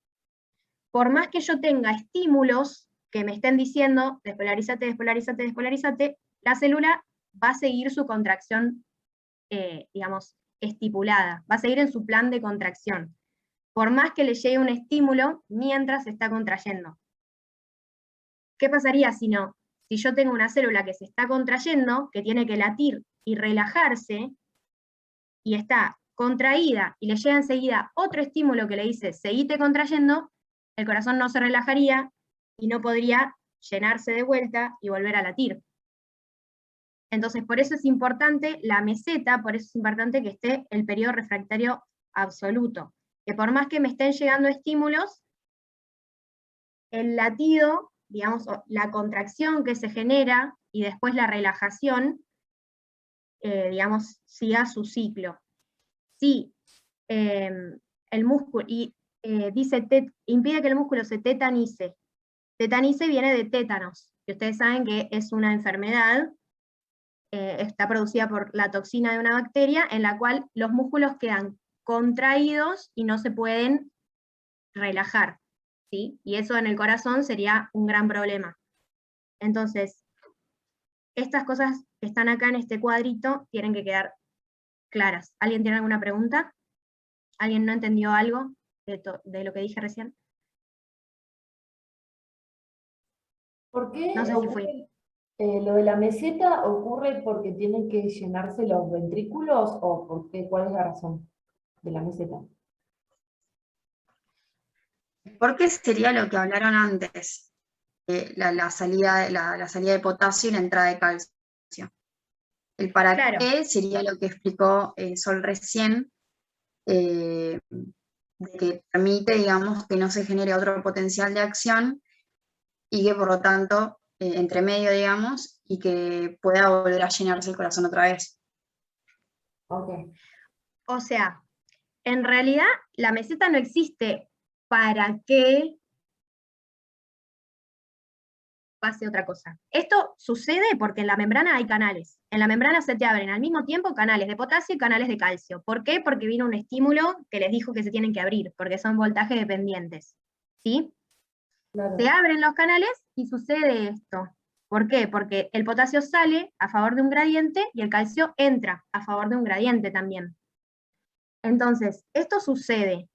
por más que yo tenga estímulos que me estén diciendo despolarízate, despolarízate, despolarízate, la célula va a seguir su contracción, digamos, estipulada, va a seguir en su plan de contracción, por más que le llegue un estímulo mientras se está contrayendo. ¿Qué pasaría si no? Si yo tengo una célula que se está contrayendo, que tiene que latir y relajarse, y está contraída, y le llega enseguida otro estímulo que le dice, seguite contrayendo, el corazón no se relajaría, y no podría llenarse de vuelta y volver a latir. Entonces, por eso es importante la meseta, por eso es importante que esté el periodo refractario absoluto, que por más que me estén llegando estímulos, el latido, digamos, la contracción que se genera, y después la relajación, digamos, siga su ciclo. Si el músculo, dice, impide que el músculo se tetanice. Tetanice viene de tétanos, que ustedes saben que es una enfermedad, está producida por la toxina de una bacteria, en la cual los músculos quedan contraídos y no se pueden relajar, ¿sí? Y eso en el corazón sería un gran problema. Entonces, estas cosas que están acá en este cuadrito tienen que quedar claras. ¿Alguien tiene alguna pregunta? ¿Alguien no entendió algo de lo que dije recién? ¿Por qué No sé si fue. lo de la meseta ocurre porque tienen que llenarse los ventrículos o por qué? ¿Cuál es la razón de la meseta? Porque sería lo que hablaron antes, la salida de potasio y la entrada de calcio. El para qué sería lo que explicó Sol recién, de que permite, digamos, que no se genere otro potencial de acción y que por lo tanto, entre medio, digamos, y que pueda volver a llenarse el corazón otra vez. Ok. O sea, en realidad la meseta no existe para que pase otra cosa. Esto sucede porque en la membrana hay canales. En la membrana se te abren al mismo tiempo canales de potasio y canales de calcio. ¿Por qué? Porque vino un estímulo que les dijo que se tienen que abrir, porque son voltajes dependientes. ¿Sí? Claro. Se abren los canales y sucede esto. ¿Por qué? Porque el potasio sale a favor de un gradiente y el calcio entra a favor de un gradiente también. Entonces, esto sucede.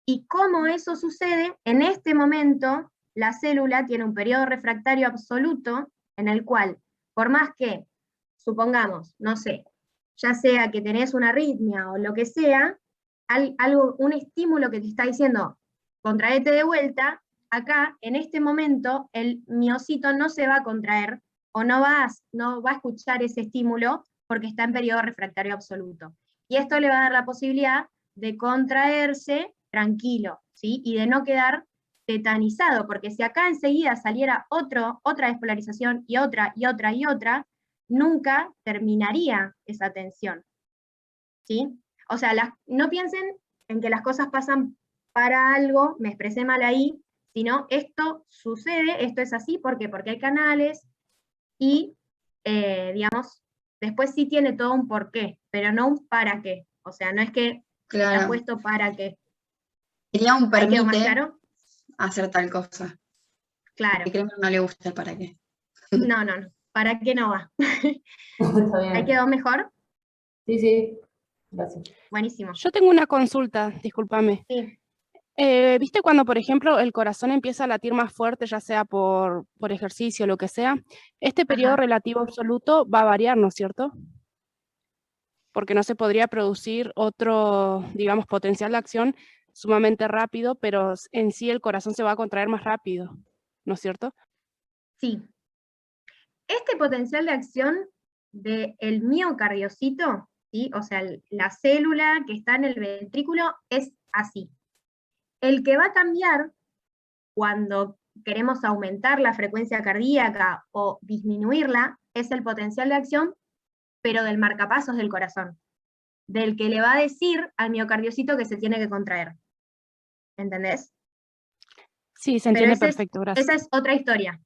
¿Y cómo eso sucede? En este momento, la célula tiene un periodo refractario absoluto en el cual, por más que, supongamos, no sé, ya sea que tenés una arritmia o lo que sea, un estímulo que te está diciendo, contraete de vuelta, acá, en este momento, el miocito no se va a contraer, o no va a escuchar ese estímulo, porque está en periodo refractario absoluto. Y esto le va a dar la posibilidad de contraerse tranquilo, ¿sí? Y de no quedar tetanizado, porque si acá enseguida saliera otra despolarización y otra, y otra, y otra, nunca terminaría esa tensión, ¿sí? O sea, no piensen en que las cosas pasan para algo, me expresé mal ahí, sino esto sucede, esto es así, ¿por qué? Porque hay canales, y, digamos, después sí tiene todo un porqué, pero no un para qué. O sea, no es que está puesto para qué. Sería un permite más claro? Hacer tal cosa. Claro. Porque creo que no le gusta el para qué. No. ¿Para qué no va? Está bien. ¿Ahí quedó mejor? Sí. Gracias. Buenísimo. Yo tengo una consulta, discúlpame. Sí. ¿Viste cuando, por ejemplo, el corazón empieza a latir más fuerte, ya sea por ejercicio o lo que sea? Este periodo relativo absoluto va a variar, ¿no es cierto? Porque no se podría producir otro, digamos, potencial de acción sumamente rápido, pero en sí el corazón se va a contraer más rápido, ¿no es cierto? Sí. Este potencial de acción del miocardiocito ¿sí? O sea, la célula que está en el ventrículo es así. El que va a cambiar cuando queremos aumentar la frecuencia cardíaca o disminuirla es el potencial de acción, pero del marcapasos del corazón, del que le va a decir al miocardiocito que se tiene que contraer. ¿Entendés? Sí, se Pero entiende perfecto, gracias. esa es otra historia.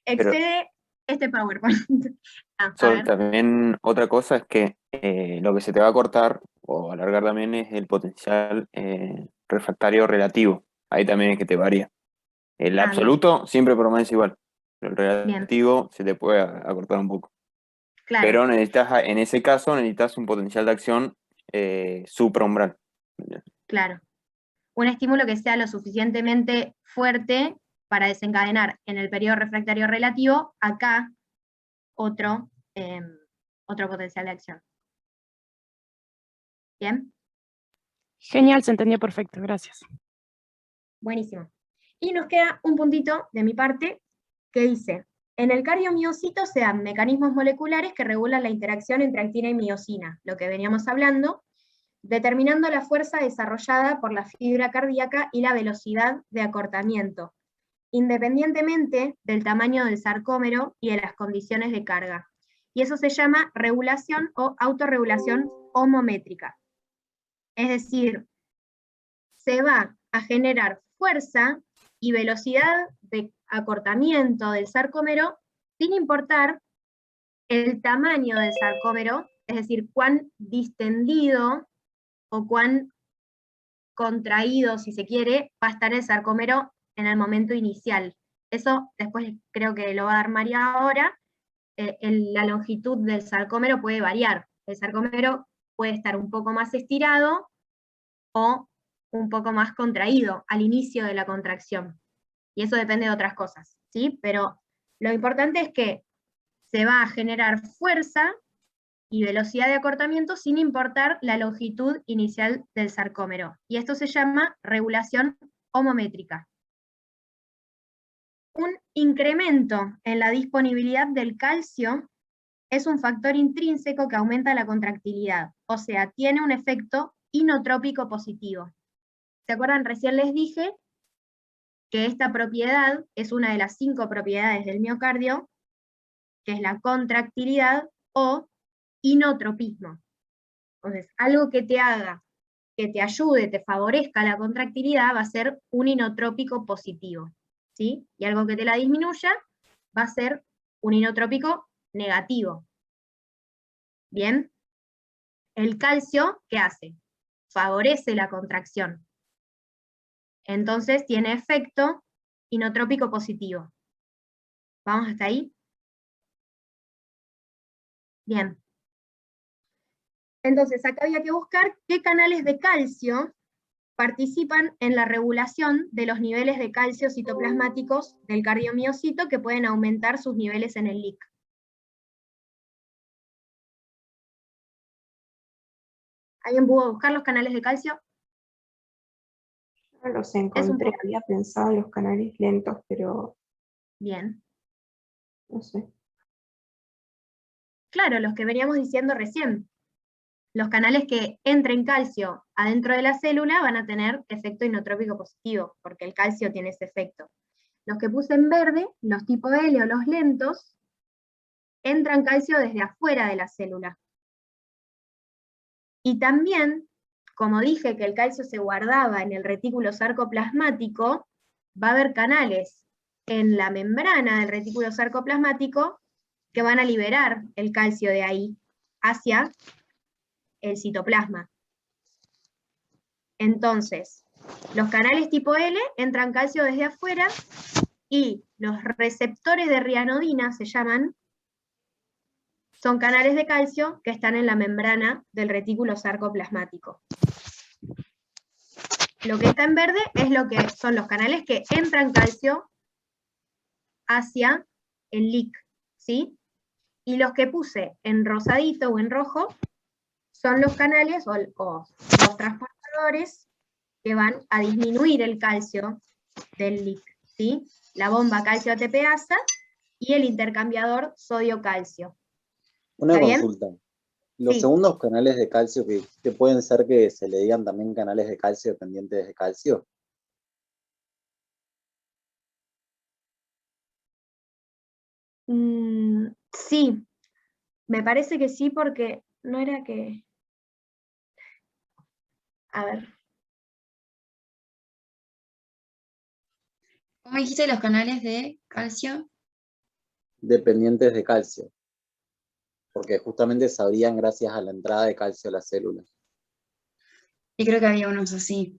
Excede este PowerPoint. A Sol, ver. también otra cosa es que lo que se te va a cortar o alargar también es el potencial refractario relativo. Ahí también es que te varía. El Bien. absoluto siempre permanece igual, pero el Bien. relativo se te puede acortar un poco. Claro. Pero necesitas, en ese caso, necesitas un potencial de acción supraumbral. Claro. Un estímulo que sea lo suficientemente fuerte para desencadenar en el periodo refractario relativo, acá, otro potencial de acción. ¿Bien? Genial, se entendió perfecto, gracias. Buenísimo. Y nos queda un puntito de mi parte que dice, en el cardiomiocito se dan mecanismos moleculares que regulan la interacción entre actina y miocina, lo que veníamos hablando, determinando la fuerza desarrollada por la fibra cardíaca y la velocidad de acortamiento, independientemente del tamaño del sarcómero y de las condiciones de carga. Y eso se llama regulación o autorregulación homométrica. Es decir, se va a generar fuerza y velocidad de acortamiento del sarcómero sin importar el tamaño del sarcómero, es decir, cuán distendido o cuán contraído, si se quiere, va a estar el sarcómero en el momento inicial. Eso después creo que lo va a dar María ahora. La longitud del sarcómero puede variar. El sarcómero puede estar un poco más estirado o un poco más contraído al inicio de la contracción. Y eso depende de otras cosas, ¿sí? Pero lo importante es que se va a generar fuerza y velocidad de acortamiento sin importar la longitud inicial del sarcómero. Y esto se llama regulación homométrica. Un incremento en la disponibilidad del calcio es un factor intrínseco que aumenta la contractilidad, o sea, tiene un efecto inotrópico positivo. ¿Se acuerdan? Recién les dije que esta propiedad es una de las 5 propiedades del miocardio, que es la contractilidad o inotropismo. Entonces, algo que te haga, que te ayude, te favorezca la contractilidad, va a ser un inotrópico positivo, ¿sí? Y algo que te la disminuya, va a ser un inotrópico negativo. ¿Bien? El calcio, ¿qué hace? Favorece la contracción. Entonces tiene efecto inotrópico positivo. ¿Vamos hasta ahí? Bien. Entonces, acá había que buscar qué canales de calcio participan en la regulación de los niveles de calcio citoplasmáticos del cardiomiocito que pueden aumentar sus niveles en el LIC. ¿Alguien pudo buscar los canales de calcio? No los encontré, había pensado en los canales lentos, pero Bien. no sé. Claro, los que veníamos diciendo recién. Los canales que entren calcio adentro de la célula van a tener efecto inotrópico positivo, porque el calcio tiene ese efecto. Los que puse en verde, los tipo L o los lentos, entran calcio desde afuera de la célula. Y también, como dije que el calcio se guardaba en el retículo sarcoplasmático, va a haber canales en la membrana del retículo sarcoplasmático que van a liberar el calcio de ahí hacia el citoplasma. Entonces, los canales tipo L entran calcio desde afuera y los receptores de rianodina se llaman, son canales de calcio que están en la membrana del retículo sarcoplasmático. Lo que está en verde es lo que son los canales que entran calcio hacia el LIC, ¿sí? Y los que puse en rosadito o en rojo son los canales o los transportadores que van a disminuir el calcio del LIC, ¿sí? La bomba calcio ATPasa y el intercambiador sodio-calcio. Una ¿Está bien? consulta. Los Sí. segundos canales de calcio que pueden ser que se le digan también canales de calcio dependientes de calcio. Sí, me parece que sí, porque no era que... A ver, ¿Cómo dijiste los canales de calcio? Dependientes de calcio. Porque justamente se abrían gracias a la entrada de calcio a las células. Y creo que había unos así,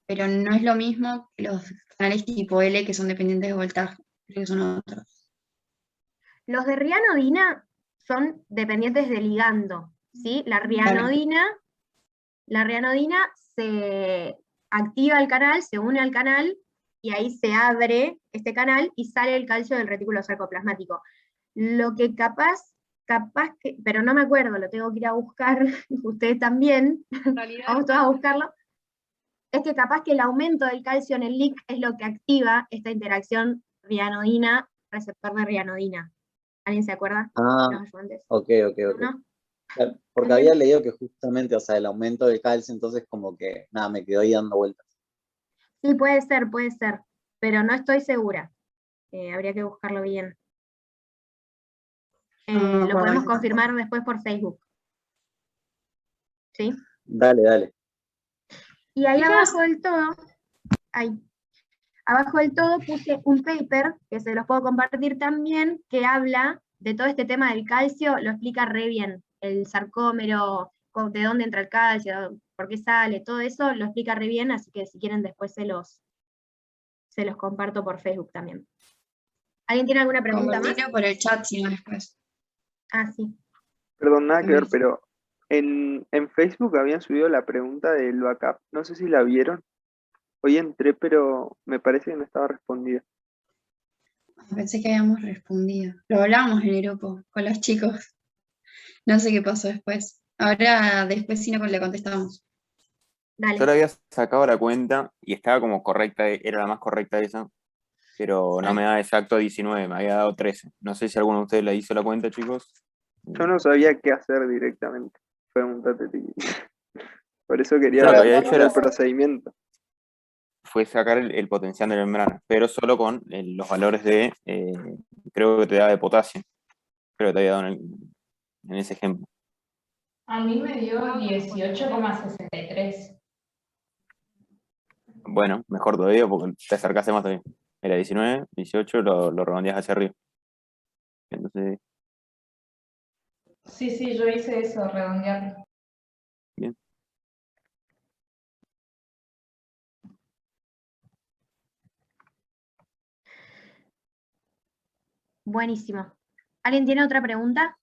pero no es lo mismo que los canales tipo L que son dependientes de voltaje, creo que son otros. los de rianodina son dependientes de ligando, ¿sí? La rianodina se activa el canal, se une al canal, y ahí se abre este canal y sale el calcio del retículo sarcoplasmático. Lo que capaz que, pero no me acuerdo, lo tengo que ir a buscar, ustedes también, vamos todos a buscarlo, es que capaz que el aumento del calcio en el LIC es lo que activa esta interacción rianodina-receptor de rianodina. ¿Alguien se acuerda? Ah, Los ayudantes. ok. ¿No? Claro, porque había leído que justamente, o sea, el aumento del calcio, entonces como que, nada, me quedó ahí dando vueltas. Sí, puede ser, pero no estoy segura. Habría que buscarlo bien. Lo podemos confirmar después por Facebook. ¿Sí? Dale. Y ahí abajo del todo, abajo del todo puse un paper, que se los puedo compartir también, que habla de todo este tema del calcio, lo explica re bien. El sarcómero, de dónde entra el calcio, por qué sale, todo eso lo explica re bien, así que si quieren después se los comparto por Facebook también. ¿Alguien tiene alguna pregunta más? Compartirlo por el chat, si no después. Ah, sí. Perdón, nada que ver, pero en Facebook habían subido la pregunta del backup. No sé si la vieron. Hoy entré, pero me parece que no estaba respondida. Pensé que habíamos respondido. Lo hablábamos en el grupo con los chicos. No sé qué pasó después. Ahora, después, si no, le contestamos. Yo le había sacado la cuenta y estaba como correcta, era la más correcta esa, pero no me da exacto 19, me había dado 13. No sé si alguno de ustedes la hizo la cuenta, chicos. Yo no sabía qué hacer directamente. Pregúntate. Por eso quería Yo lo que había ver hecho era el procedimiento. fue sacar el potencial de la membrana, pero solo con los valores de, creo que te da de potasio. Creo que te había dado en ese ejemplo. A mí me dio 18,63. Bueno, mejor todavía porque te acercaste más todavía. Era 19, 18, lo redondeas hacia arriba. Entonces, Sí, yo hice eso, redondearlo. bien. Buenísimo. ¿Alguien tiene otra pregunta?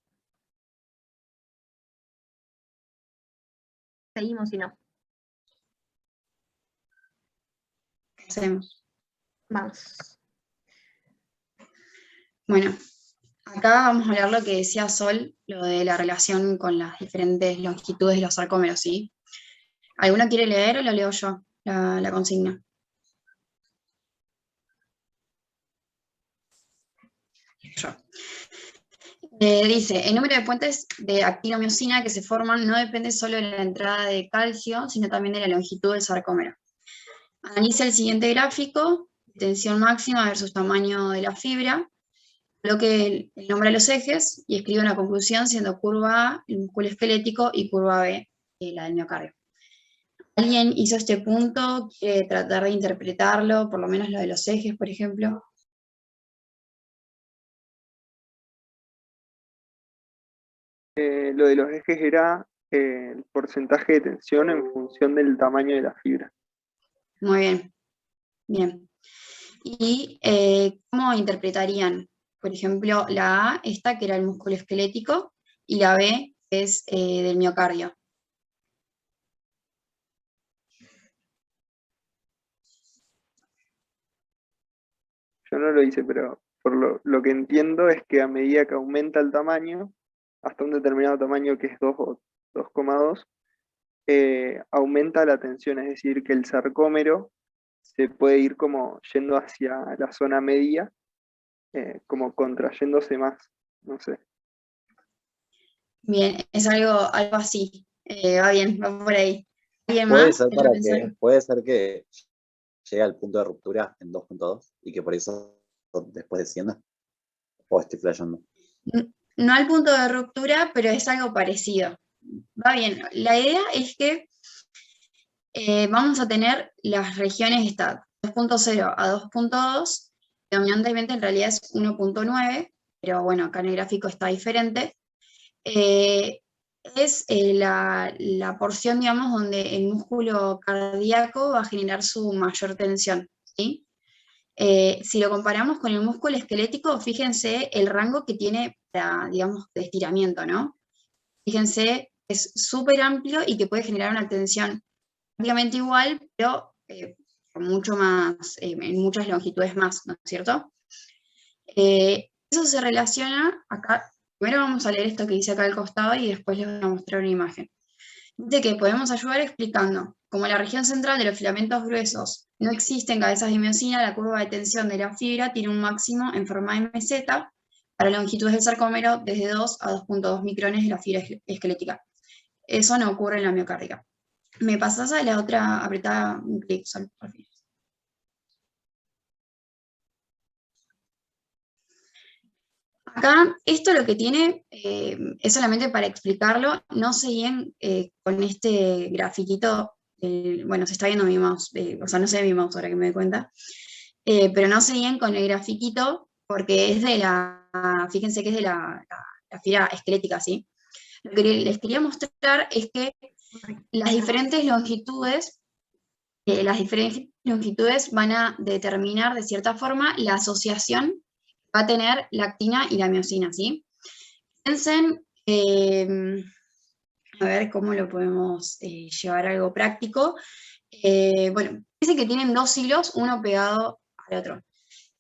Seguimos si no. Hacemos. Vamos. Bueno, acá vamos a hablar lo que decía Sol, lo de la relación con las diferentes longitudes de los sarcómeros, ¿sí? ¿Alguno quiere leer o lo leo yo, la consigna? Yo. Dice, el número de puentes de actinomiosina que se forman no depende solo de la entrada de calcio, sino también de la longitud del sarcómero. Analiza el siguiente gráfico, tensión máxima versus tamaño de la fibra, coloque el nombre de los ejes y escribe una conclusión siendo curva A el músculo esquelético y curva B la del miocardio. ¿Alguien hizo este punto? ¿Quiere tratar de interpretarlo? Por lo menos lo de los ejes, por ejemplo. Lo de los ejes era el porcentaje de tensión en función del tamaño de la fibra. Muy bien. Bien. ¿Y cómo interpretarían? Por ejemplo, la A, esta que era el músculo esquelético, y la B, que es del miocardio. Yo no lo hice, pero por lo que entiendo es que a medida que aumenta el tamaño, hasta un determinado tamaño que es 2 o 2,2, aumenta la tensión, es decir, que el sarcómero se puede ir como yendo hacia la zona media, como contrayéndose más, no sé. Bien, es algo así. Va bien, va por ahí. ¿Alguien Puede más? ser ¿Quiere pensar? puede ser que llegue al punto de ruptura en 2.2 y que por eso después descienda. O estoy flasheando. No al punto de ruptura, pero es algo parecido. Va bien. La idea es que vamos a tener las regiones esta 2.0 a 2.2, dominantemente en realidad es 1.9, pero bueno, acá en el gráfico está diferente. Es la porción, digamos, donde el músculo cardíaco va a generar su mayor tensión, ¿sí? Si lo comparamos con el músculo esquelético, fíjense el rango que tiene para, digamos, de estiramiento, ¿no? Fíjense, es súper amplio y que puede generar una tensión prácticamente igual, pero mucho más, en muchas longitudes más, ¿no es cierto? Eso se relaciona acá. Primero vamos a leer esto que dice acá al costado y después les voy a mostrar una imagen. Dice que podemos ayudar explicando, como en la región central de los filamentos gruesos no existen cabezas de miosina, la curva de tensión de la fibra tiene un máximo en forma de meseta para longitudes del sarcómero desde 2 a 2.2 micrones de la fibra esquelética. Eso no ocurre en la miocárdica. ¿Me pasás a la otra apretada un clic? Por fin. Acá, esto lo que tiene, es solamente para explicarlo, no se guíen con este grafiquito, bueno, se está viendo mi mouse, o sea, no se ve mi mouse ahora que me doy cuenta, pero no se guíen con el grafiquito porque es de fíjense que es de la fibra esquelética, ¿sí? Lo que les quería mostrar es que las diferentes longitudes van a determinar de cierta forma la asociación va a tener la actina y la miosina, ¿sí? Piensen, a ver cómo lo podemos llevar a algo práctico. Bueno, piensen que tienen dos hilos, uno pegado al otro.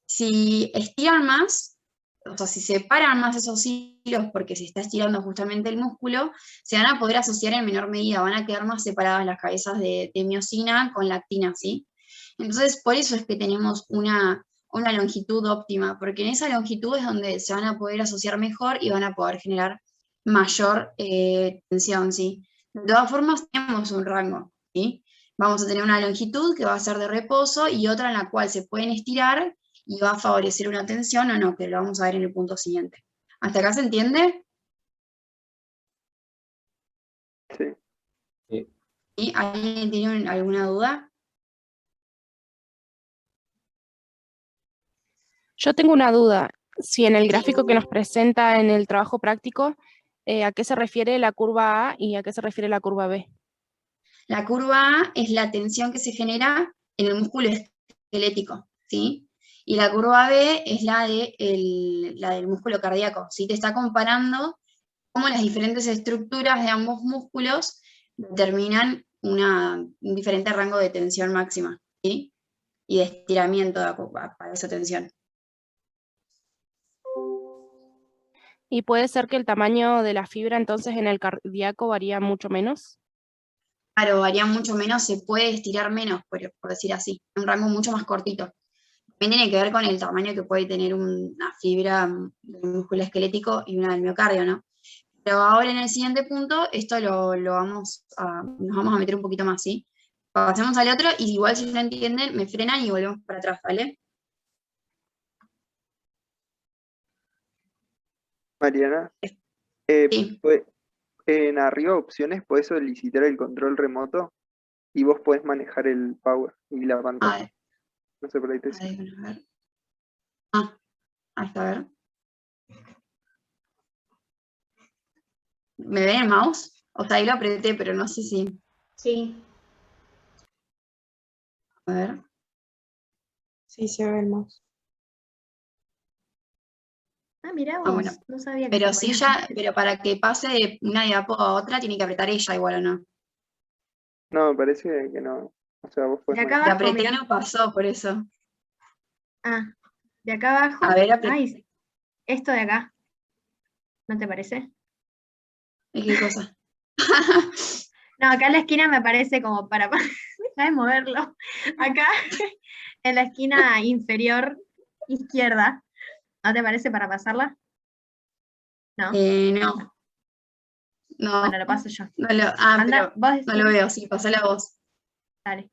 Si estiran más, o sea, si separan más esos hilos porque se está estirando justamente el músculo, se van a poder asociar en menor medida, van a quedar más separadas las cabezas de miosina con la actina, ¿sí? Entonces, por eso es que tenemos una longitud óptima, porque en esa longitud es donde se van a poder asociar mejor y van a poder generar mayor tensión, ¿sí? De todas formas, tenemos un rango, ¿sí? Vamos a tener una longitud que va a ser de reposo y otra en la cual se pueden estirar y va a favorecer una tensión o no, que lo vamos a ver en el punto siguiente. ¿Hasta acá se entiende? Sí. ¿Sí? ¿Alguien tiene alguna duda? Yo tengo una duda. Si en el gráfico que nos presenta en el trabajo práctico, ¿a qué se refiere la curva A y a qué se refiere la curva B? La curva A es la tensión que se genera en el músculo esquelético, ¿sí? Y la curva B es la del músculo cardíaco, ¿sí? Te está comparando cómo las diferentes estructuras de ambos músculos determinan un diferente rango de tensión máxima, ¿sí? Y de estiramiento para esa tensión. ¿Y puede ser que el tamaño de la fibra entonces en el cardíaco varía mucho menos? Claro, varía mucho menos, se puede estirar menos, por decir así, un rango mucho más cortito. También tiene que ver con el tamaño que puede tener una fibra del músculo esquelético y una del miocardio, ¿no? Pero ahora en el siguiente punto, esto nos vamos a meter un poquito más, ¿sí? Pasemos al otro y igual si no entienden, me frenan y volvemos para atrás, ¿vale? Mariana, en arriba opciones puedes solicitar el control remoto y vos podés manejar el power y la pantalla. No sé, por ahí te sigue. Ahí está, a ver. ¿Me ven el mouse? O sea, ahí lo apreté, pero no sé si... Sí. A ver. Sí, se ve el mouse. Ah, mirá vos, Bueno. no sabía que Pero se sí podía. pero para que pase de una diapo a otra, tiene que apretar ella igual, ¿o no? No, me parece que no. O sea, vos podés De acá La abajo, apreté y mirá. no pasó, por eso. Ah, de acá abajo. A ver, Ay, esto de acá. ¿No te parece? ¿Y qué cosa? No, acá en la esquina me parece como para... Deja de moverlo. Acá, en la esquina inferior izquierda. ¿No te parece para pasarla? No. No. No, Bueno, lo paso yo. no lo, Anda, pero vos no lo decís. veo, sí, pasá la voz. Dale.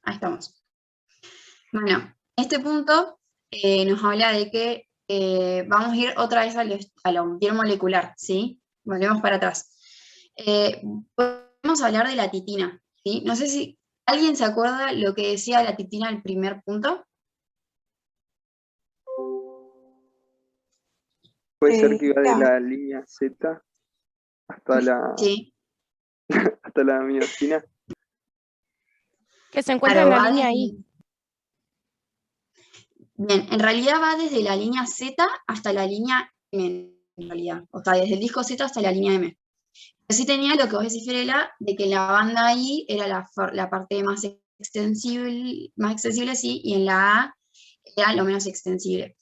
Ahí estamos. Bueno, este punto nos habla de que vamos a ir otra vez a lo biomolecular, ¿sí? Volvemos para atrás. Podemos hablar de la titina, ¿sí? No sé si alguien se acuerda lo que decía la titina al primer punto. Puede ser que iba de ya. la línea Z hasta la, Sí. hasta la miosina. Que se encuentra Claro, en la va línea desde- I. Bien, en realidad va desde la línea Z hasta la línea M, en realidad. O sea, desde el disco Z hasta la línea M. Pero sí tenía lo que vos decís, Fiorella, de que la banda I era la parte más extensible, sí, y en la A era lo menos extensible.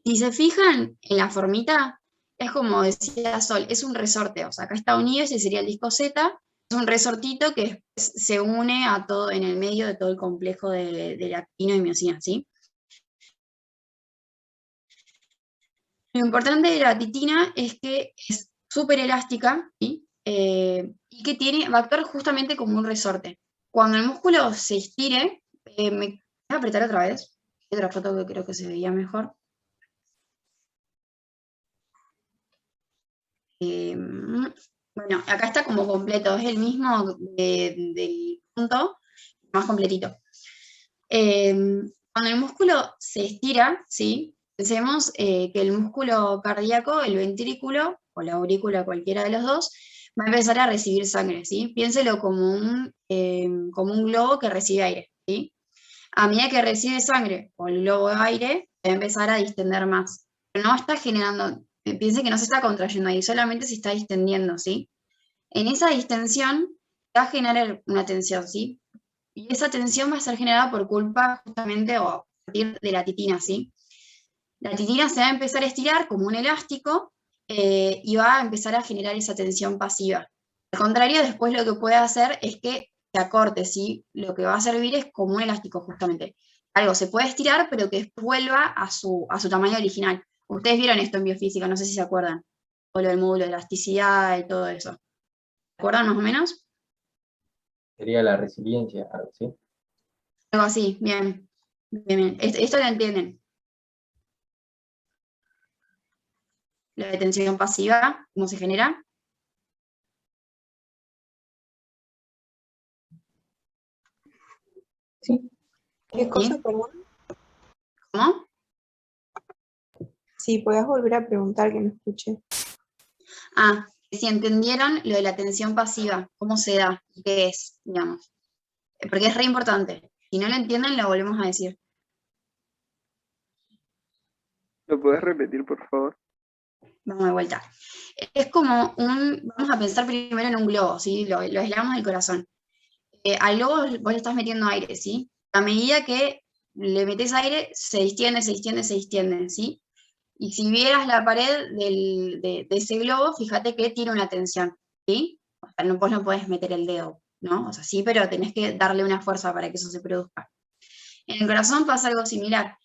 Si se fijan en la formita, es como decía Sol, es un resorte. O sea, acá está unido, ese sería el disco Z, es un resortito que se une a todo, en el medio de todo el complejo de actina y miosina, ¿sí? Lo importante de la titina es que es súper elástica, ¿sí? Y que va a actuar justamente como un resorte. Cuando el músculo se estire, me voy a apretar otra vez. Hay otra foto que creo que se veía mejor. Bueno, acá está como completo, es el mismo del punto, más completito. Cuando el músculo se estira, ¿sí? Pensemos que el músculo cardíaco, el ventrículo, o la aurícula, cualquiera de los dos, va a empezar a recibir sangre, ¿sí? Piénselo como un globo que recibe aire, ¿sí? A medida que recibe sangre o el globo de aire, va a empezar a distender más. Pero no está generando, piense que no se está contrayendo ahí, solamente se está distendiendo, ¿sí? En esa distensión va a generar una tensión, ¿sí? Y esa tensión va a ser generada por culpa justamente o a partir de la titina, ¿sí? La titina se va a empezar a estirar como un elástico y va a empezar a generar esa tensión pasiva. Al contrario, después lo que puede hacer es que se acorte, ¿sí? Lo que va a servir es como un elástico justamente. Algo se puede estirar, pero que después vuelva a su tamaño original. Ustedes vieron esto en biofísica, no sé si se acuerdan. O lo del módulo de elasticidad y todo eso. ¿Se acuerdan más o menos? Sería la resiliencia, ¿sí? Algo así, bien. Bien, bien. Esto lo entienden. La detención pasiva, ¿cómo se genera? Sí. ¿Qué cosa, perdón? ¿Cómo? Sí, podías volver a preguntar que no escuché. Si entendieron lo de la atención pasiva, cómo se da y qué es, digamos. Porque es re importante. Si no lo entienden, lo volvemos a decir. ¿Lo podés repetir, por favor? Vamos de vuelta. Es como vamos a pensar primero en un globo, ¿sí? Lo aislamos del corazón. Al globo vos le estás metiendo aire, ¿sí? A medida que le metes aire, se distiende, ¿sí? Y si vieras la pared de ese globo, fíjate que tiene una tensión, ¿sí? O sea, vos no podés meter el dedo, ¿no? O sea, sí, pero tenés que darle una fuerza para que eso se produzca. En el corazón pasa algo similar.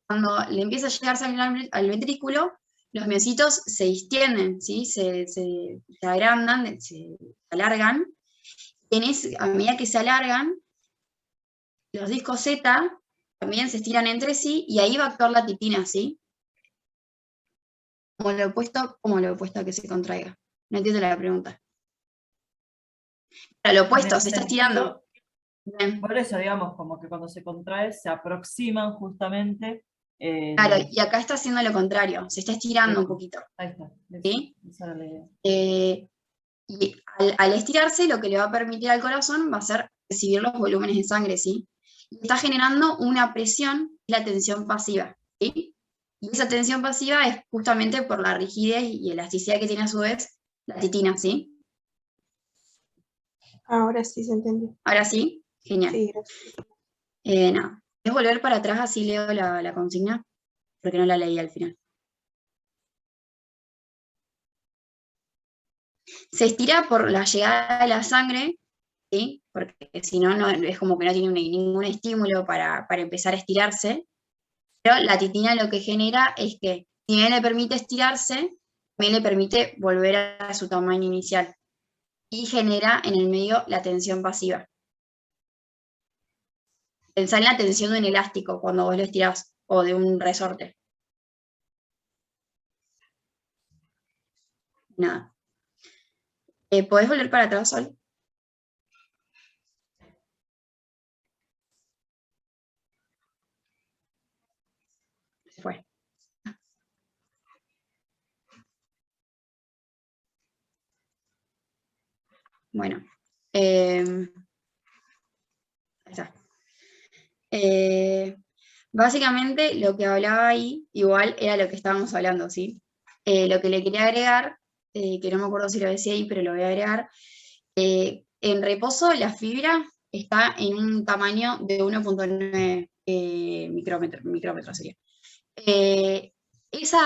Cuando le empieza a llegar sangre al ventrículo, los miocitos se distienden, ¿sí? Se agrandan, se alargan. A medida que se alargan, los discos Z también se estiran entre sí y ahí va a actuar la titina, ¿sí? Como lo opuesto a que se contraiga. No entiendo la pregunta. Para lo opuesto, se está estirando. Por eso, digamos, como que cuando se contrae se aproximan justamente. Claro, y acá está haciendo lo contrario, se está estirando un poquito. Ahí está. ¿Sí? Esa era la idea. Y al estirarse, lo que le va a permitir al corazón va a ser recibir los volúmenes de sangre, ¿sí? Y está generando una presión y la tensión pasiva, ¿sí? Y esa tensión pasiva es justamente por la rigidez y elasticidad que tiene a su vez la titina, ¿sí? Ahora sí se entendió. ¿Ahora sí? Genial. Sí, gracias. Nada. ¿Puedes volver para atrás así leo la consigna? Porque no la leí al final. Se estira por la llegada de la sangre, ¿sí? Porque si no, es como que no tiene ningún estímulo para empezar a estirarse. Pero la titina lo que genera es que, si bien le permite estirarse, también le permite volver a su tamaño inicial y genera en el medio la tensión pasiva. Pensá en la tensión de un elástico cuando vos lo estirás o de un resorte. Nada. ¿Podés volver para atrás, Sol? Se fue. Bueno. Ahí está. Básicamente lo que hablaba ahí, igual era lo que estábamos hablando, ¿sí? Lo que le quería agregar, que no me acuerdo si lo decía ahí, pero lo voy a agregar, en reposo la fibra está en un tamaño de 1.9 micrómetros sería. Ese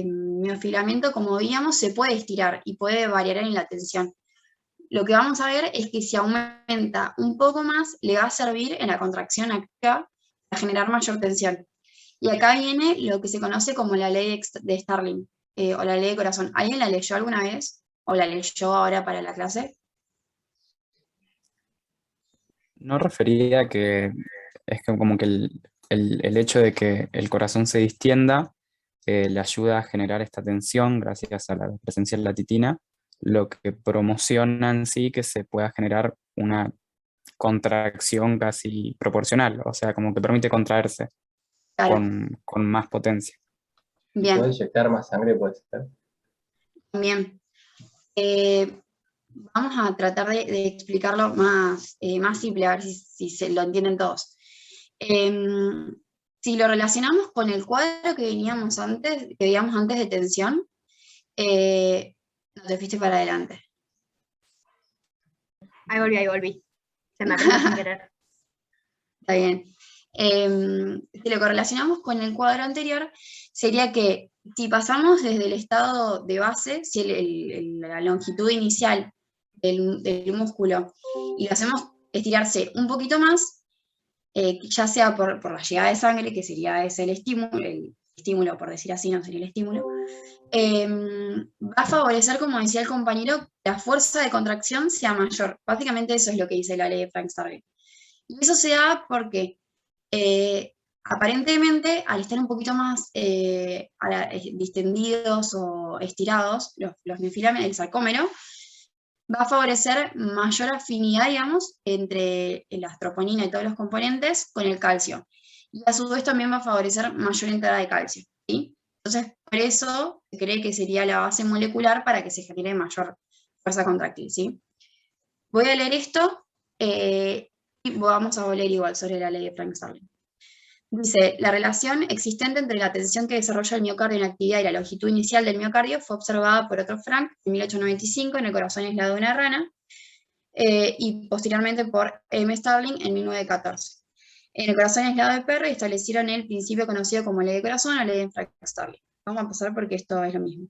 miofilamento, como veíamos, se puede estirar y puede variar en la tensión. Lo que vamos a ver es que si aumenta un poco más, le va a servir en la contracción activa para generar mayor tensión. Y acá viene lo que se conoce como la ley de Starling, o la ley de corazón. ¿Alguien la leyó alguna vez? ¿O la leyó ahora para la clase? No refería que es que como que el hecho de que el corazón se distienda le ayuda a generar esta tensión gracias a la presencia de la titina, lo que promociona en sí que se pueda generar una contracción casi proporcional, o sea, como que permite contraerse con más potencia. Bien. ¿Puede inyectar más sangre? ¿Puede ser? Bien. Vamos a tratar de explicarlo más simple, a ver si se lo entienden todos. Si lo relacionamos con el cuadro que veíamos antes de tensión, no te fuiste para adelante. Ahí volví. Se me apretó sin querer. Está bien. Si lo correlacionamos con el cuadro anterior, sería que si pasamos desde el estado de base, si la longitud inicial del músculo, y lo hacemos estirarse un poquito más, ya sea por la llegada de sangre, que sería ese el estímulo, por decir así, no sería el estímulo, va a favorecer, como decía el compañero, que la fuerza de contracción sea mayor. Básicamente eso es lo que dice la ley de Frank Starling. Y eso se da porque aparentemente, al estar un poquito más distendidos o estirados, los miofilamentos, el sarcómero, va a favorecer mayor afinidad, digamos, entre la troponina y todos los componentes con el calcio. Y a su vez también va a favorecer mayor entrada de calcio, ¿sí? Entonces, por eso se cree que sería la base molecular para que se genere mayor fuerza contractil, ¿sí? Voy a leer esto y vamos a volver igual sobre la ley de Frank Starling. Dice, la relación existente entre la tensión que desarrolla el miocardio en la actividad y la longitud inicial del miocardio fue observada por Otto Frank en 1895 en el corazón aislado de una rana y posteriormente por M. Starling en 1914. En el corazón aislado de perro establecieron el principio conocido como ley de corazón o ley de Frank Starling. Vamos a pasar porque esto es lo mismo.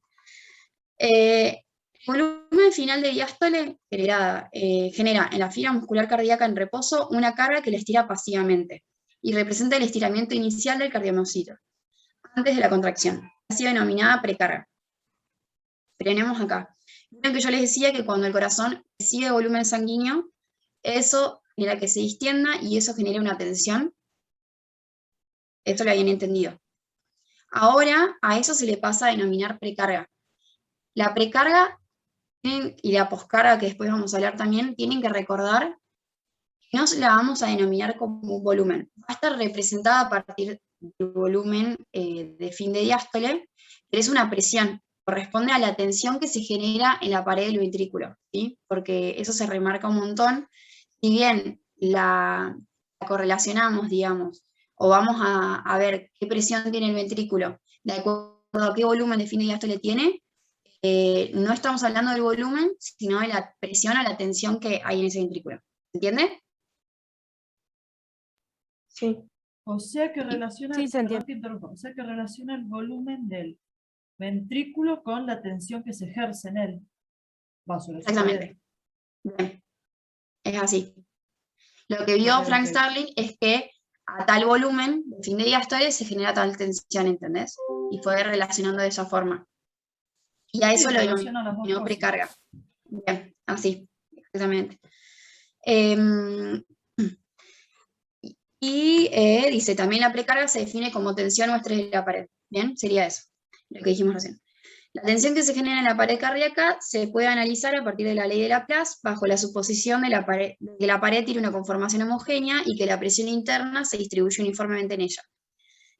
El volumen final de diástole genera en la fibra muscular cardíaca en reposo una carga que la estira pasivamente y representa el estiramiento inicial del cardiomiocito, antes de la contracción, ha sido denominada precarga. Frenemos acá. Miren que yo les decía que cuando el corazón recibe volumen sanguíneo, eso genera que se distienda y eso genera una tensión. Esto lo habían entendido. Ahora a eso se le pasa a denominar precarga. La precarga y la poscarga, que después vamos a hablar también, tienen que recordar que no la vamos a denominar como un volumen. Va a estar representada a partir del volumen de fin de diástole, pero es una presión. Corresponde a la tensión que se genera en la pared del ventrículo, ¿sí? Porque eso se remarca un montón. Si bien la correlacionamos, digamos, o vamos a ver qué presión tiene el ventrículo, de acuerdo a qué volumen de fin de diástole tiene, no estamos hablando del volumen, sino de la presión a la tensión que hay en ese ventrículo. ¿Entiende? Sí. O sea que relaciona, Sí, se entiende. perdón que interrumpa, o sea que relaciona el volumen del ventrículo con la tensión que se ejerce en él. Exactamente. Bien. Es así. Lo que vio Frank Starling es que a tal volumen de fin de diástole se genera tal tensión, ¿entendés? Y fue relacionando de esa forma. Y a eso Sí, lo relaciona las dos denominó cosas. precarga. Bien, así, exactamente. Em, y dice, también la precarga se define como tensión o estrés de la pared. Bien, sería eso, lo que dijimos recién. La tensión que se genera en la pared cardíaca se puede analizar a partir de la ley de Laplace bajo la suposición de que la pared tiene una conformación homogénea y que la presión interna se distribuye uniformemente en ella.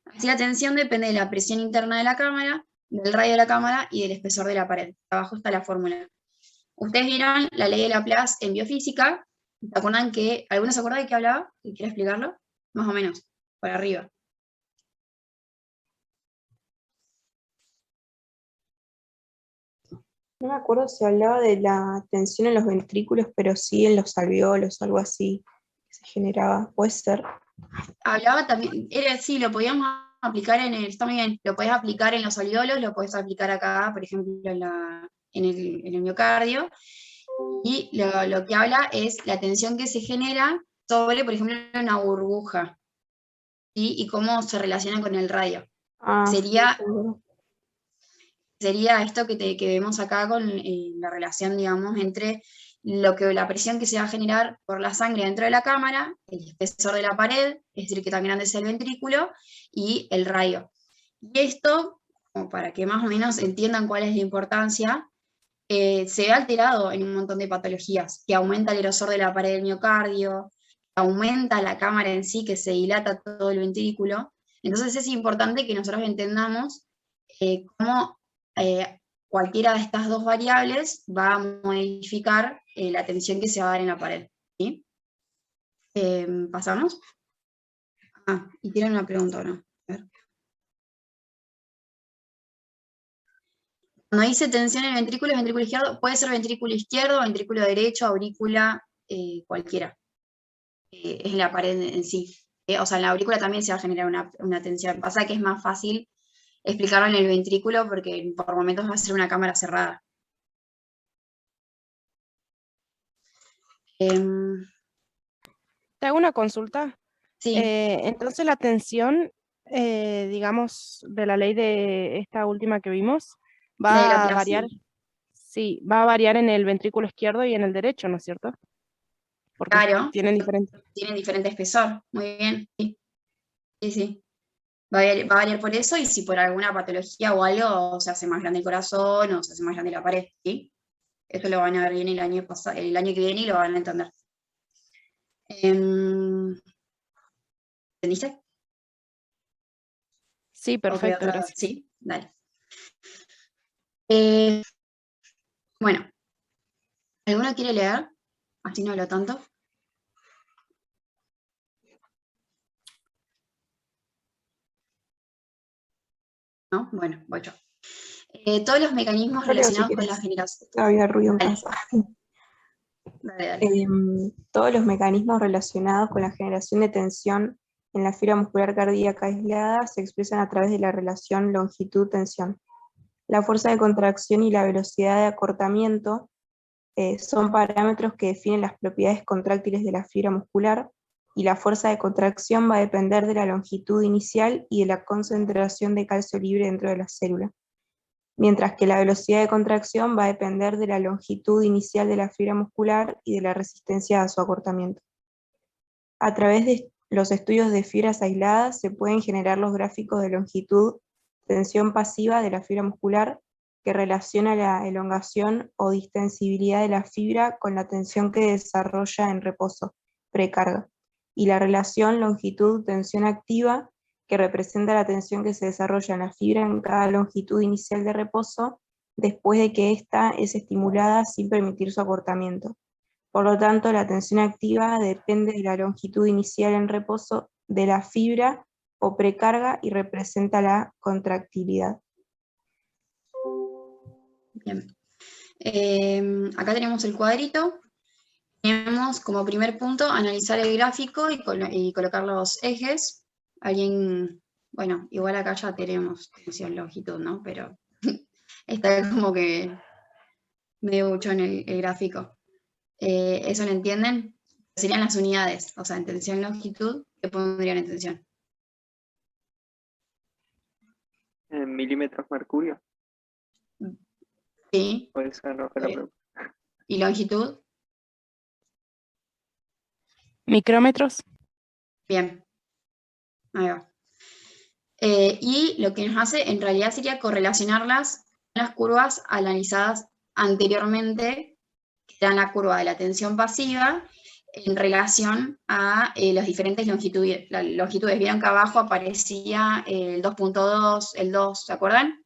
Así la tensión depende de la presión interna de la cámara, del radio de la cámara y del espesor de la pared. Abajo está la fórmula. Ustedes vieron la ley de Laplace en biofísica. ¿Se acuerdan que, ¿alguno se acuerda de qué hablaba? ¿Quiere explicarlo? Más o menos, por arriba. No me acuerdo si hablaba de la tensión en los ventrículos, pero sí en los alveolos, algo así que se generaba. ¿Puede ser? Hablaba también, sí, lo podíamos aplicar está muy bien, lo podés aplicar en los alveolos, lo podés aplicar acá, por ejemplo, en el miocardio, y lo que habla es la tensión que se genera sobre, por ejemplo, una burbuja, ¿sí? Y cómo se relaciona con el radio. Sería esto que vemos acá con la relación, digamos, entre la presión que se va a generar por la sangre dentro de la cámara, el espesor de la pared, es decir, que tan grande es el ventrículo, y el radio. Y esto, como para que más o menos entiendan cuál es la importancia, se ve alterado en un montón de patologías, que aumenta el grosor de la pared del miocardio, aumenta la cámara en sí, que se dilata todo el ventrículo. Entonces es importante que nosotros entendamos cómo cualquiera de estas dos variables va a modificar la tensión que se va a dar en la pared. ¿Sí? ¿Pasamos? Y tienen una pregunta, ¿o no? A ver. Cuando dice tensión en el ventrículo izquierdo, puede ser ventrículo izquierdo, ventrículo derecho, aurícula, cualquiera. Es la pared en sí. O sea, en la aurícula también se va a generar una tensión. Pasa que es más fácil explicarlo en el ventrículo porque por momentos va a ser una cámara cerrada. Te hago una consulta. Sí. Entonces la tensión, digamos, de la ley de esta última que vimos, va a variar. Sí, va a variar en el ventrículo izquierdo y en el derecho, ¿no es cierto? Porque claro, tienen diferente espesor. Muy bien, sí. Sí. Va a variar por eso y si por alguna patología o algo se hace más grande el corazón o se hace más grande la pared, ¿sí? Esto lo van a ver bien el año que viene y lo van a entender. ¿Entendiste? Sí, perfecto, gracias. Sí, dale. Bueno, ¿alguno quiere leer? Así no hablo tanto. ¿No? Bueno, voy yo. Todos los mecanismos relacionados con la generación. Había ruido en casa. Dale. Todos los mecanismos relacionados con la generación de tensión en la fibra muscular cardíaca aislada se expresan a través de la relación longitud-tensión. La fuerza de contracción y la velocidad de acortamiento son parámetros que definen las propiedades contráctiles de la fibra muscular, y la fuerza de contracción va a depender de la longitud inicial y de la concentración de calcio libre dentro de la célula, mientras que la velocidad de contracción va a depender de la longitud inicial de la fibra muscular y de la resistencia a su acortamiento. A través de los estudios de fibras aisladas se pueden generar los gráficos de longitud, tensión pasiva de la fibra muscular, que relaciona la elongación o distensibilidad de la fibra con la tensión que desarrolla en reposo, precarga, y la relación longitud-tensión activa, que representa la tensión que se desarrolla en la fibra en cada longitud inicial de reposo, después de que ésta es estimulada sin permitir su acortamiento. Por lo tanto, la tensión activa depende de la longitud inicial en reposo de la fibra o precarga y representa la contractilidad. Bien. Acá tenemos el cuadrito. Tenemos como primer punto analizar el gráfico y colocar los ejes. Bueno, igual acá ya tenemos tensión longitud, ¿no? Pero está como que medio mucho en el gráfico. ¿Eso lo entienden? Serían las unidades, o sea, en tensión longitud, ¿qué pondrían en tensión? En milímetros mercurio. Sí. O esa no fue la pregunta. ¿Y longitud? Micrómetros. Bien. Ahí va. Y lo que nos hace en realidad sería correlacionarlas con las curvas analizadas anteriormente, que eran la curva de la tensión pasiva, en relación a las diferentes longitudes. Las longitudes, vieron que abajo aparecía el 2.2, el 2, ¿se acuerdan?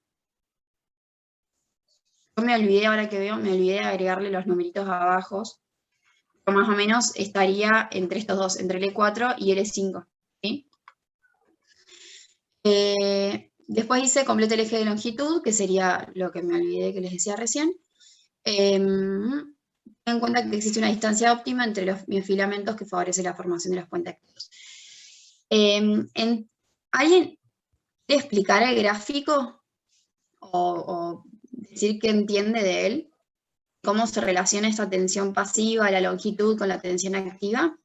Yo me olvidé, ahora que veo, me olvidé de agregarle los numeritos abajo, pero más o menos estaría entre estos dos, entre el E4 y el E5, ¿sí? Después hice completo el eje de longitud, que sería lo que me olvidé que les decía recién. Ten en cuenta que existe una distancia óptima entre los miofilamentos que favorece la formación de los puentes activos. ¿Alguien quiere explicar el gráfico o decir qué entiende de él? ¿Cómo se relaciona esta tensión pasiva, la longitud, con la tensión activa?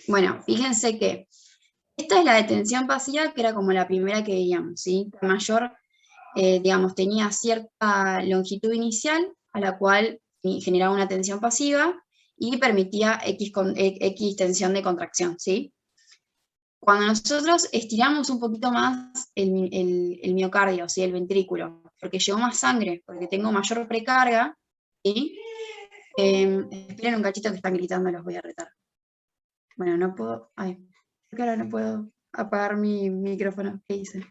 Bueno, fíjense que esta es la de tensión pasiva, que era como la primera que veíamos, ¿sí? La mayor, digamos, tenía cierta longitud inicial, a la cual generaba una tensión pasiva y permitía X tensión de contracción, ¿sí? Cuando nosotros estiramos un poquito más el miocardio, ¿sí? El ventrículo, porque llegó más sangre, porque tengo mayor precarga, ¿sí? Esperen un cachito que están gritando, los voy a retar. Bueno, no puedo... Ay, creo que ahora no puedo apagar mi micrófono. ¿Qué hice?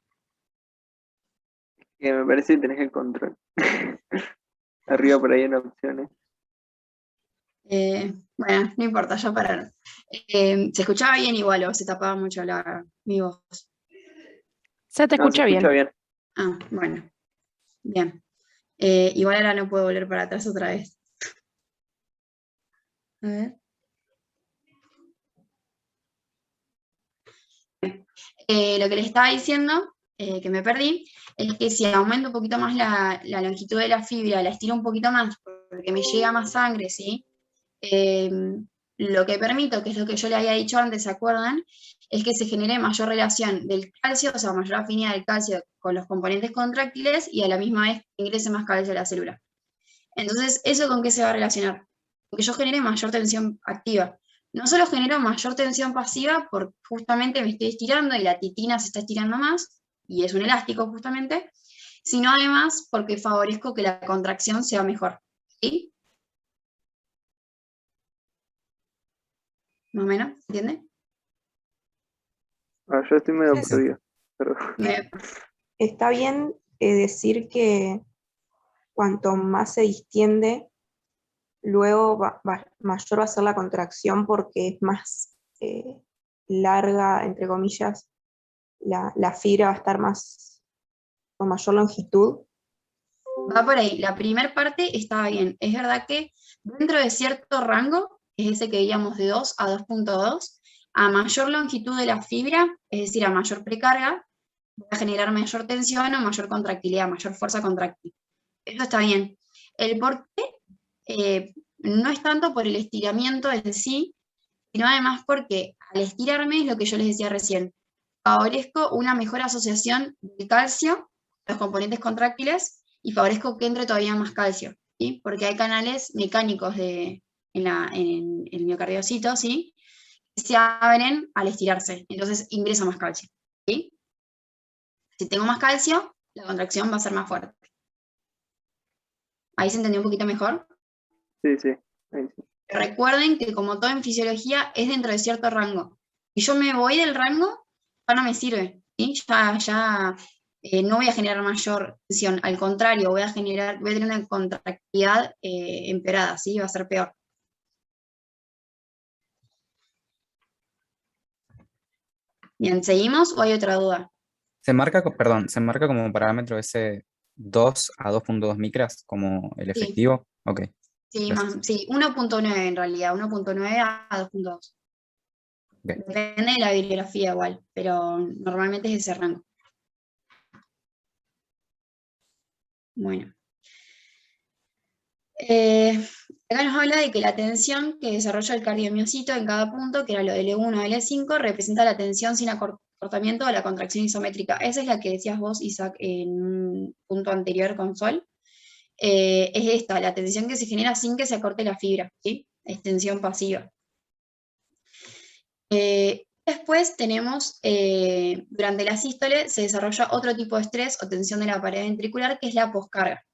Me parece que tenés el control. Arriba por ahí en opciones. Bueno, no importa, ya pararon. Se escuchaba bien igual, o se tapaba mucho mi voz. Se te escucha bien. Ah, bueno. Bien. Igual ahora no puedo volver para atrás otra vez. A ver. Lo que les estaba diciendo, que me perdí, es que si aumento un poquito más la longitud de la fibra, la estiro un poquito más, porque me llega más sangre, ¿sí? Lo que permito, que es lo que yo le había dicho antes, ¿se acuerdan? Es que se genere mayor relación del calcio, o sea, mayor afinidad del calcio con los componentes contráctiles y a la misma vez ingrese más calcio a la célula. Entonces, ¿eso con qué se va a relacionar? Porque yo genere mayor tensión activa. No solo genero mayor tensión pasiva, porque justamente me estoy estirando y la titina se está estirando más, y es un elástico justamente, sino además porque favorezco que la contracción sea mejor. ¿Sí? ¿Más o menos? ¿Entiende? Yo estoy medio perdido. Está bien decir que cuanto más se distiende, luego mayor va a ser la contracción porque es más larga, entre comillas, la fibra va a estar más con mayor longitud. Va por ahí. La primera parte estaba bien. Es verdad que dentro de cierto rango, que es ese que veíamos de 2 a 2.2, a mayor longitud de la fibra, es decir, a mayor precarga, va a generar mayor tensión o mayor contractilidad, mayor fuerza contractil. Eso está bien. El por qué no es tanto por el estiramiento en sí, sino además porque al estirarme es lo que yo les decía recién, favorezco una mejor asociación de calcio, los componentes contráctiles, y favorezco que entre todavía más calcio, ¿sí? Porque hay canales mecánicos en el miocardiocito, ¿sí? Que se abren al estirarse, entonces ingresa más calcio, ¿sí? Si tengo más calcio, la contracción va a ser más fuerte. ¿Ahí se entendió un poquito mejor? Sí, sí. Ahí sí. Recuerden que como todo en fisiología es dentro de cierto rango. Si yo me voy del rango, ya no me sirve, ¿sí? Ya no voy a generar mayor tensión, al contrario, voy a tener una contractilidad empeorada, ¿sí? Va a ser peor. Bien, ¿seguimos o hay otra duda? Se marca como parámetro ese 2 a 2.2 micras como el efectivo. Ok. Sí, Gracias. sí, 1.9 en realidad, 1.9 a 2.2. Okay. Depende de la bibliografía igual, pero normalmente es ese rango. Bueno. Acá nos habla de que la tensión que desarrolla el cardiomiocito en cada punto, que era lo de L1 a L5, representa la tensión sin acortamiento de la contracción isométrica. Esa es la que decías vos, Isaac, en un punto anterior con Sol. Es esta, la tensión que se genera sin que se acorte la fibra, ¿sí? Es tensión pasiva. Después tenemos, durante la sístole se desarrolla otro tipo de estrés o tensión de la pared ventricular, que es la poscarga.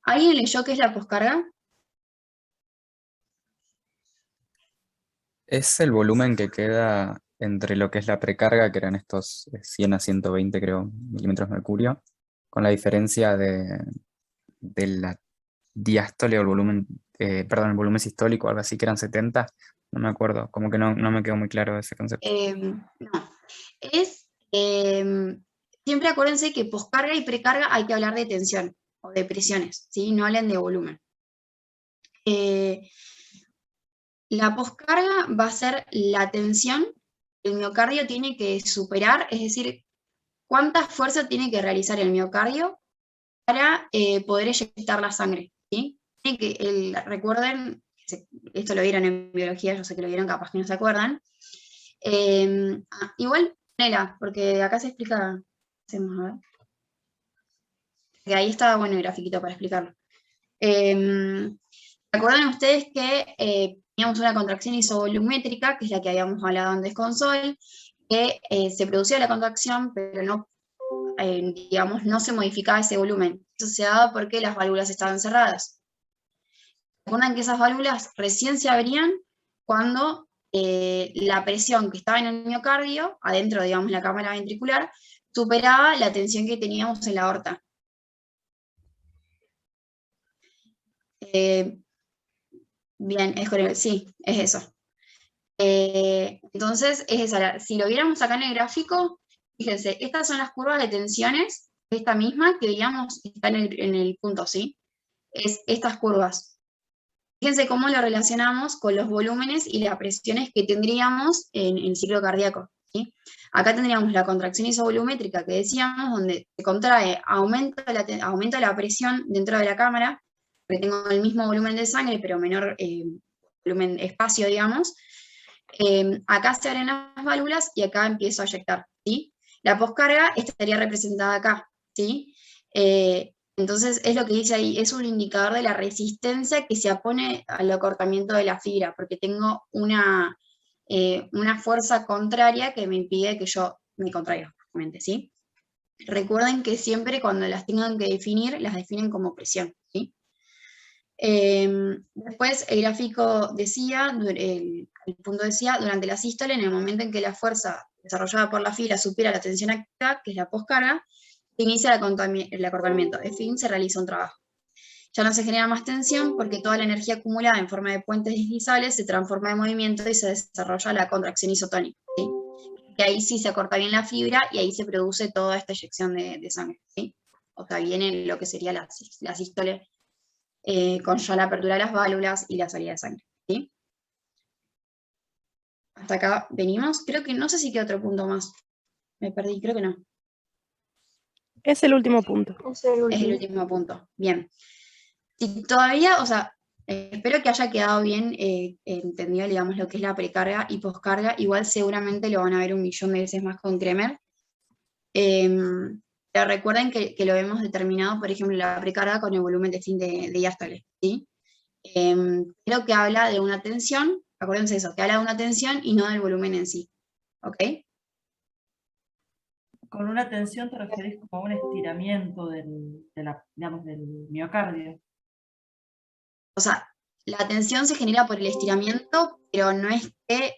¿Alguien leyó qué es la poscarga? Es el volumen que queda entre lo que es la precarga, que eran estos 100 a 120, creo, milímetros de mercurio, con la diferencia de la diástole o el volumen, perdón, el volumen sistólico, algo así, que eran 70, no me acuerdo, como que no me quedó muy claro ese concepto. No, es, siempre acuérdense que poscarga y precarga hay que hablar de tensión o de presiones, ¿sí? No hablen de volumen. La poscarga va a ser la tensión que el miocardio tiene que superar, es decir, cuánta fuerza tiene que realizar el miocardio para poder eyectar la sangre, ¿sí? Recuerden, esto lo vieron en biología, yo sé que lo vieron, capaz que no se acuerdan. Igual, ponela, porque acá se explica, hacemos, a ver. Que ahí está bueno el grafiquito para explicarlo. ¿Recuerdan ustedes que teníamos una contracción isovolumétrica, que es la que habíamos hablado antes con Sol, que se producía la contracción, pero no, digamos, no se modificaba ese volumen? Eso se daba porque las válvulas estaban cerradas. Recuerdan que esas válvulas recién se abrían cuando la presión que estaba en el miocardio, adentro, digamos, la cámara ventricular, superaba la tensión que teníamos en la aorta. Bien, sí, es eso. Entonces, es esa. Si lo viéramos acá en el gráfico, fíjense, estas son las curvas de tensiones, esta misma que veíamos está en el punto, ¿sí? Es estas curvas. Fíjense cómo lo relacionamos con los volúmenes y las presiones que tendríamos en el ciclo cardíaco, ¿sí? Acá tendríamos la contracción isovolumétrica que decíamos, donde se contrae, aumenta la presión dentro de la cámara, porque tengo el mismo volumen de sangre, pero menor volumen, espacio, digamos. Acá se abren las válvulas y acá empiezo a eyectar, ¿sí? La poscarga estaría representada acá, ¿sí? Entonces es lo que dice ahí, es un indicador de la resistencia que se opone al acortamiento de la fibra, porque tengo una fuerza contraria que me impide que yo me contraiga, justamente, ¿sí? Recuerden que siempre cuando las tengan que definir, las definen como presión, ¿sí? Después el gráfico decía, el punto decía, durante la sístole, en el momento en que la fuerza desarrollada por la fibra supera la tensión activa, que es la poscarga, se inicia el acortamiento, en fin, se realiza un trabajo. Ya no se genera más tensión porque toda la energía acumulada en forma de puentes deslizables se transforma en movimiento y se desarrolla la contracción isotónica, ¿sí? Y ahí sí se acorta bien la fibra y ahí se produce toda esta eyección de sangre, ¿sí? O sea, viene lo que sería la sístole, con ya la apertura de las válvulas y la salida de sangre, ¿sí? Hasta acá venimos. Creo que, no sé si queda otro punto más. Me perdí, creo que no. Es el último punto. Es el último punto, bien. Si todavía, o sea, espero que haya quedado bien entendido, digamos, lo que es la precarga y poscarga. Igual seguramente lo van a ver 1.000.000 de veces más con Kremer. Pero recuerden que lo hemos determinado, por ejemplo, la precarga con el volumen de fin de diástole, ¿sí? Creo que habla de una tensión, acuérdense de eso, que habla de una tensión y no del volumen en sí, ¿ok? Con una tensión te referís como a un estiramiento digamos, del miocardio. O sea, la tensión se genera por el estiramiento, pero no es que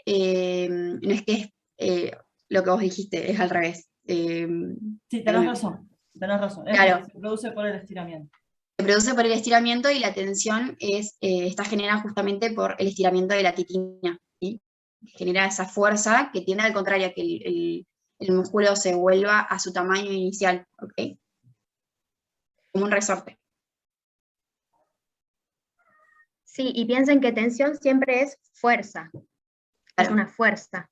es lo que vos dijiste, es al revés. Sí, tenés razón. Claro. Se produce por el estiramiento. Se produce por el estiramiento y la tensión está generada justamente por el estiramiento de la titina, ¿sí? Genera esa fuerza que tiende al contrario, a que el músculo se vuelva a su tamaño inicial, ¿ok? Como un resorte. Sí, y piensen que tensión siempre es fuerza. Claro. Es una fuerza.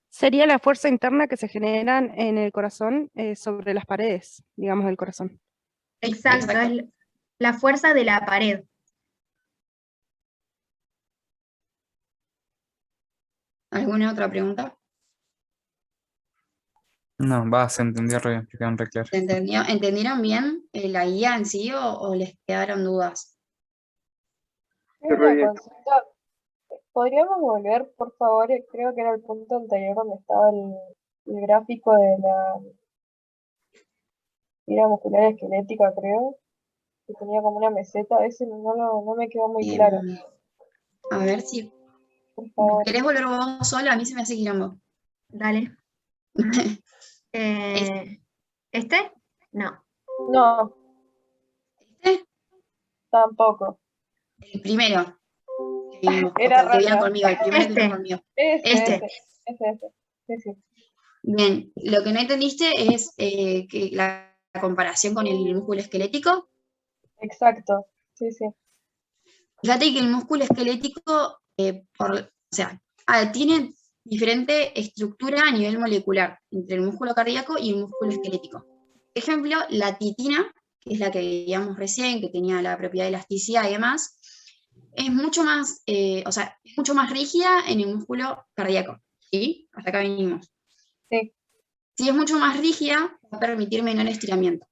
Sería la fuerza interna que se generan en el corazón sobre las paredes, digamos, del corazón. Exacto, es la fuerza de la pared. ¿Alguna otra pregunta? No, se entendió re bien, quedaron re claro. ¿Entendieron bien la guía en sí o les quedaron dudas? Tengo una consulta. ¿Podríamos volver, por favor? Creo que era el punto anterior donde estaba el gráfico de la fibra muscular esquelética, creo, que tenía como una meseta. Ese no me quedó muy claro. A ver si... Por favor. ¿Querés volver vos sola? A mí se me hace quilombo. Dale. ¿Este? No. No. ¿Este? Tampoco. El primero. Era Que vieron raro. conmigo, el primero que vieron conmigo. Ese. Sí, sí. Bien, lo que no entendiste es que la comparación con el músculo esquelético. Exacto, sí. Fíjate que el músculo esquelético, tiene diferente estructura a nivel molecular entre el músculo cardíaco y el músculo esquelético. Por ejemplo, la titina, que es la que veíamos recién, que tenía la propiedad de elasticidad y demás, es mucho más, es mucho más rígida en el músculo cardíaco. ¿Sí? Hasta acá venimos. Sí. Si es mucho más rígida, va a permitir menor estiramiento.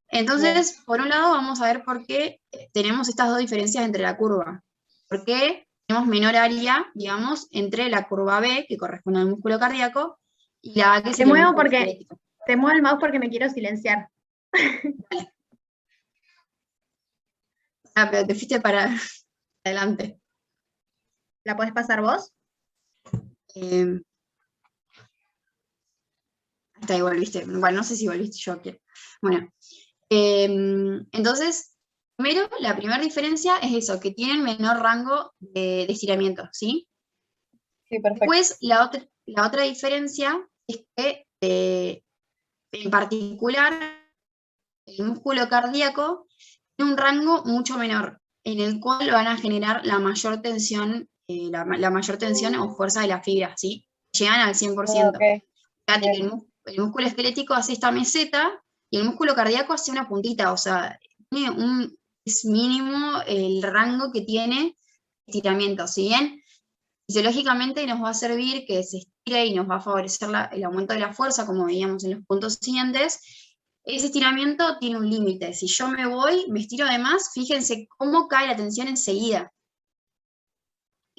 Entonces, por un lado, vamos a ver por qué tenemos estas dos diferencias entre la curva. ¿Por qué tenemos menor área, digamos, entre la curva B, que corresponde al músculo cardíaco, y la A, que Te muevo el mouse porque me quiero silenciar. Vale. Pero te fuiste para adelante. ¿La podés pasar vos? Hasta ahí volviste. Bueno, no sé si volviste yo. Bueno, entonces, primero, la primera diferencia es eso, que tienen menor rango de estiramiento, ¿sí? Sí, perfecto. Después, la otra diferencia es que, en particular, el músculo cardíaco tiene un rango mucho menor, en el cual van a generar la mayor tensión, la mayor tensión o fuerza de la fibra, ¿sí? Llegan al 100%. Okay. Fíjate que el músculo esquelético hace esta meseta y el músculo cardíaco hace una puntita, o sea, es mínimo el rango que tiene estiramiento. Si bien fisiológicamente nos va a servir que se estire y nos va a favorecer el aumento de la fuerza, como veíamos en los puntos siguientes, ese estiramiento tiene un límite. Si yo me estiro de más, fíjense cómo cae la tensión enseguida.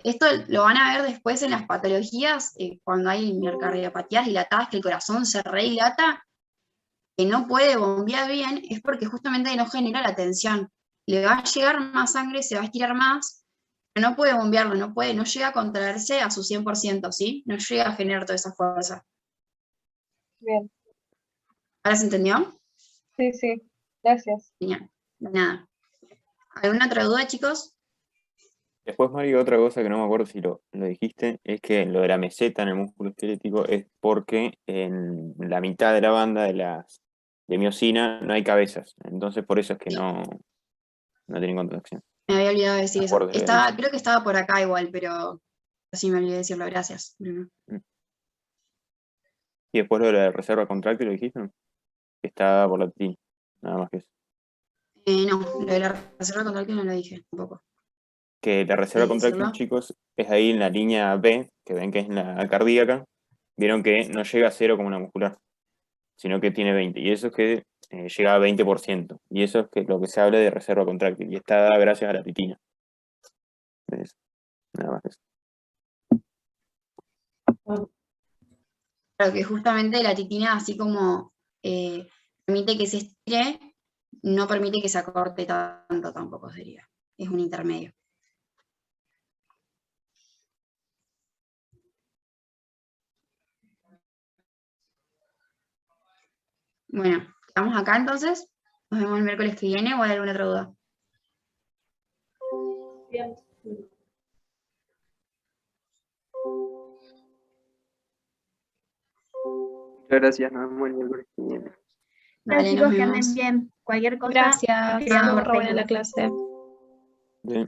Esto lo van a ver después en las patologías, cuando hay miocardiopatías dilatadas, que el corazón se redilata, que no puede bombear bien, es porque justamente no genera la tensión. Le va a llegar más sangre, se va a estirar más, pero no puede bombearlo, no llega a contraerse a su 100%, ¿sí? No llega a generar toda esa fuerza. Bien. ¿Ahora se entendió? Sí, gracias. Genial, nada. ¿Alguna otra duda, chicos? Después, Mario, otra cosa que no me acuerdo si lo dijiste, es que lo de la meseta en el músculo esquelético es porque en la mitad de la banda de miosina no hay cabezas. Entonces, por eso es que no tienen contracción. Me había olvidado de decir Me eso. acuerdo de Creo que estaba por acá igual, pero sí me olvidé de decirlo. Gracias, Bruno. Y después lo de la reserva contráctil, ¿lo dijiste? Que está por la titina, nada más que eso. No, lo de la reserva contráctil no lo dije tampoco. Que la reserva contráctil, chicos, es ahí en la línea B, que ven que es la cardíaca. Vieron que no llega a 0 como una muscular, sino que tiene 20. Y eso es que llega a 20%. Y eso es que lo que se habla de reserva contráctil. Y está dada gracias a la titina. ¿Ves? Nada más que eso. Claro que justamente la titina, así como permite que se estire, no permite que se acorte tanto tampoco sería. Es un intermedio. Bueno, ¿estamos acá entonces? Nos vemos el miércoles que viene o hay alguna otra duda. Bien. Muchas gracias, nos vemos el miércoles que viene. Dale, chicos, nos que vemos. anden bien. Cualquier cosa. Gracias. escriban por Re buena la Facebook. clase. Bien.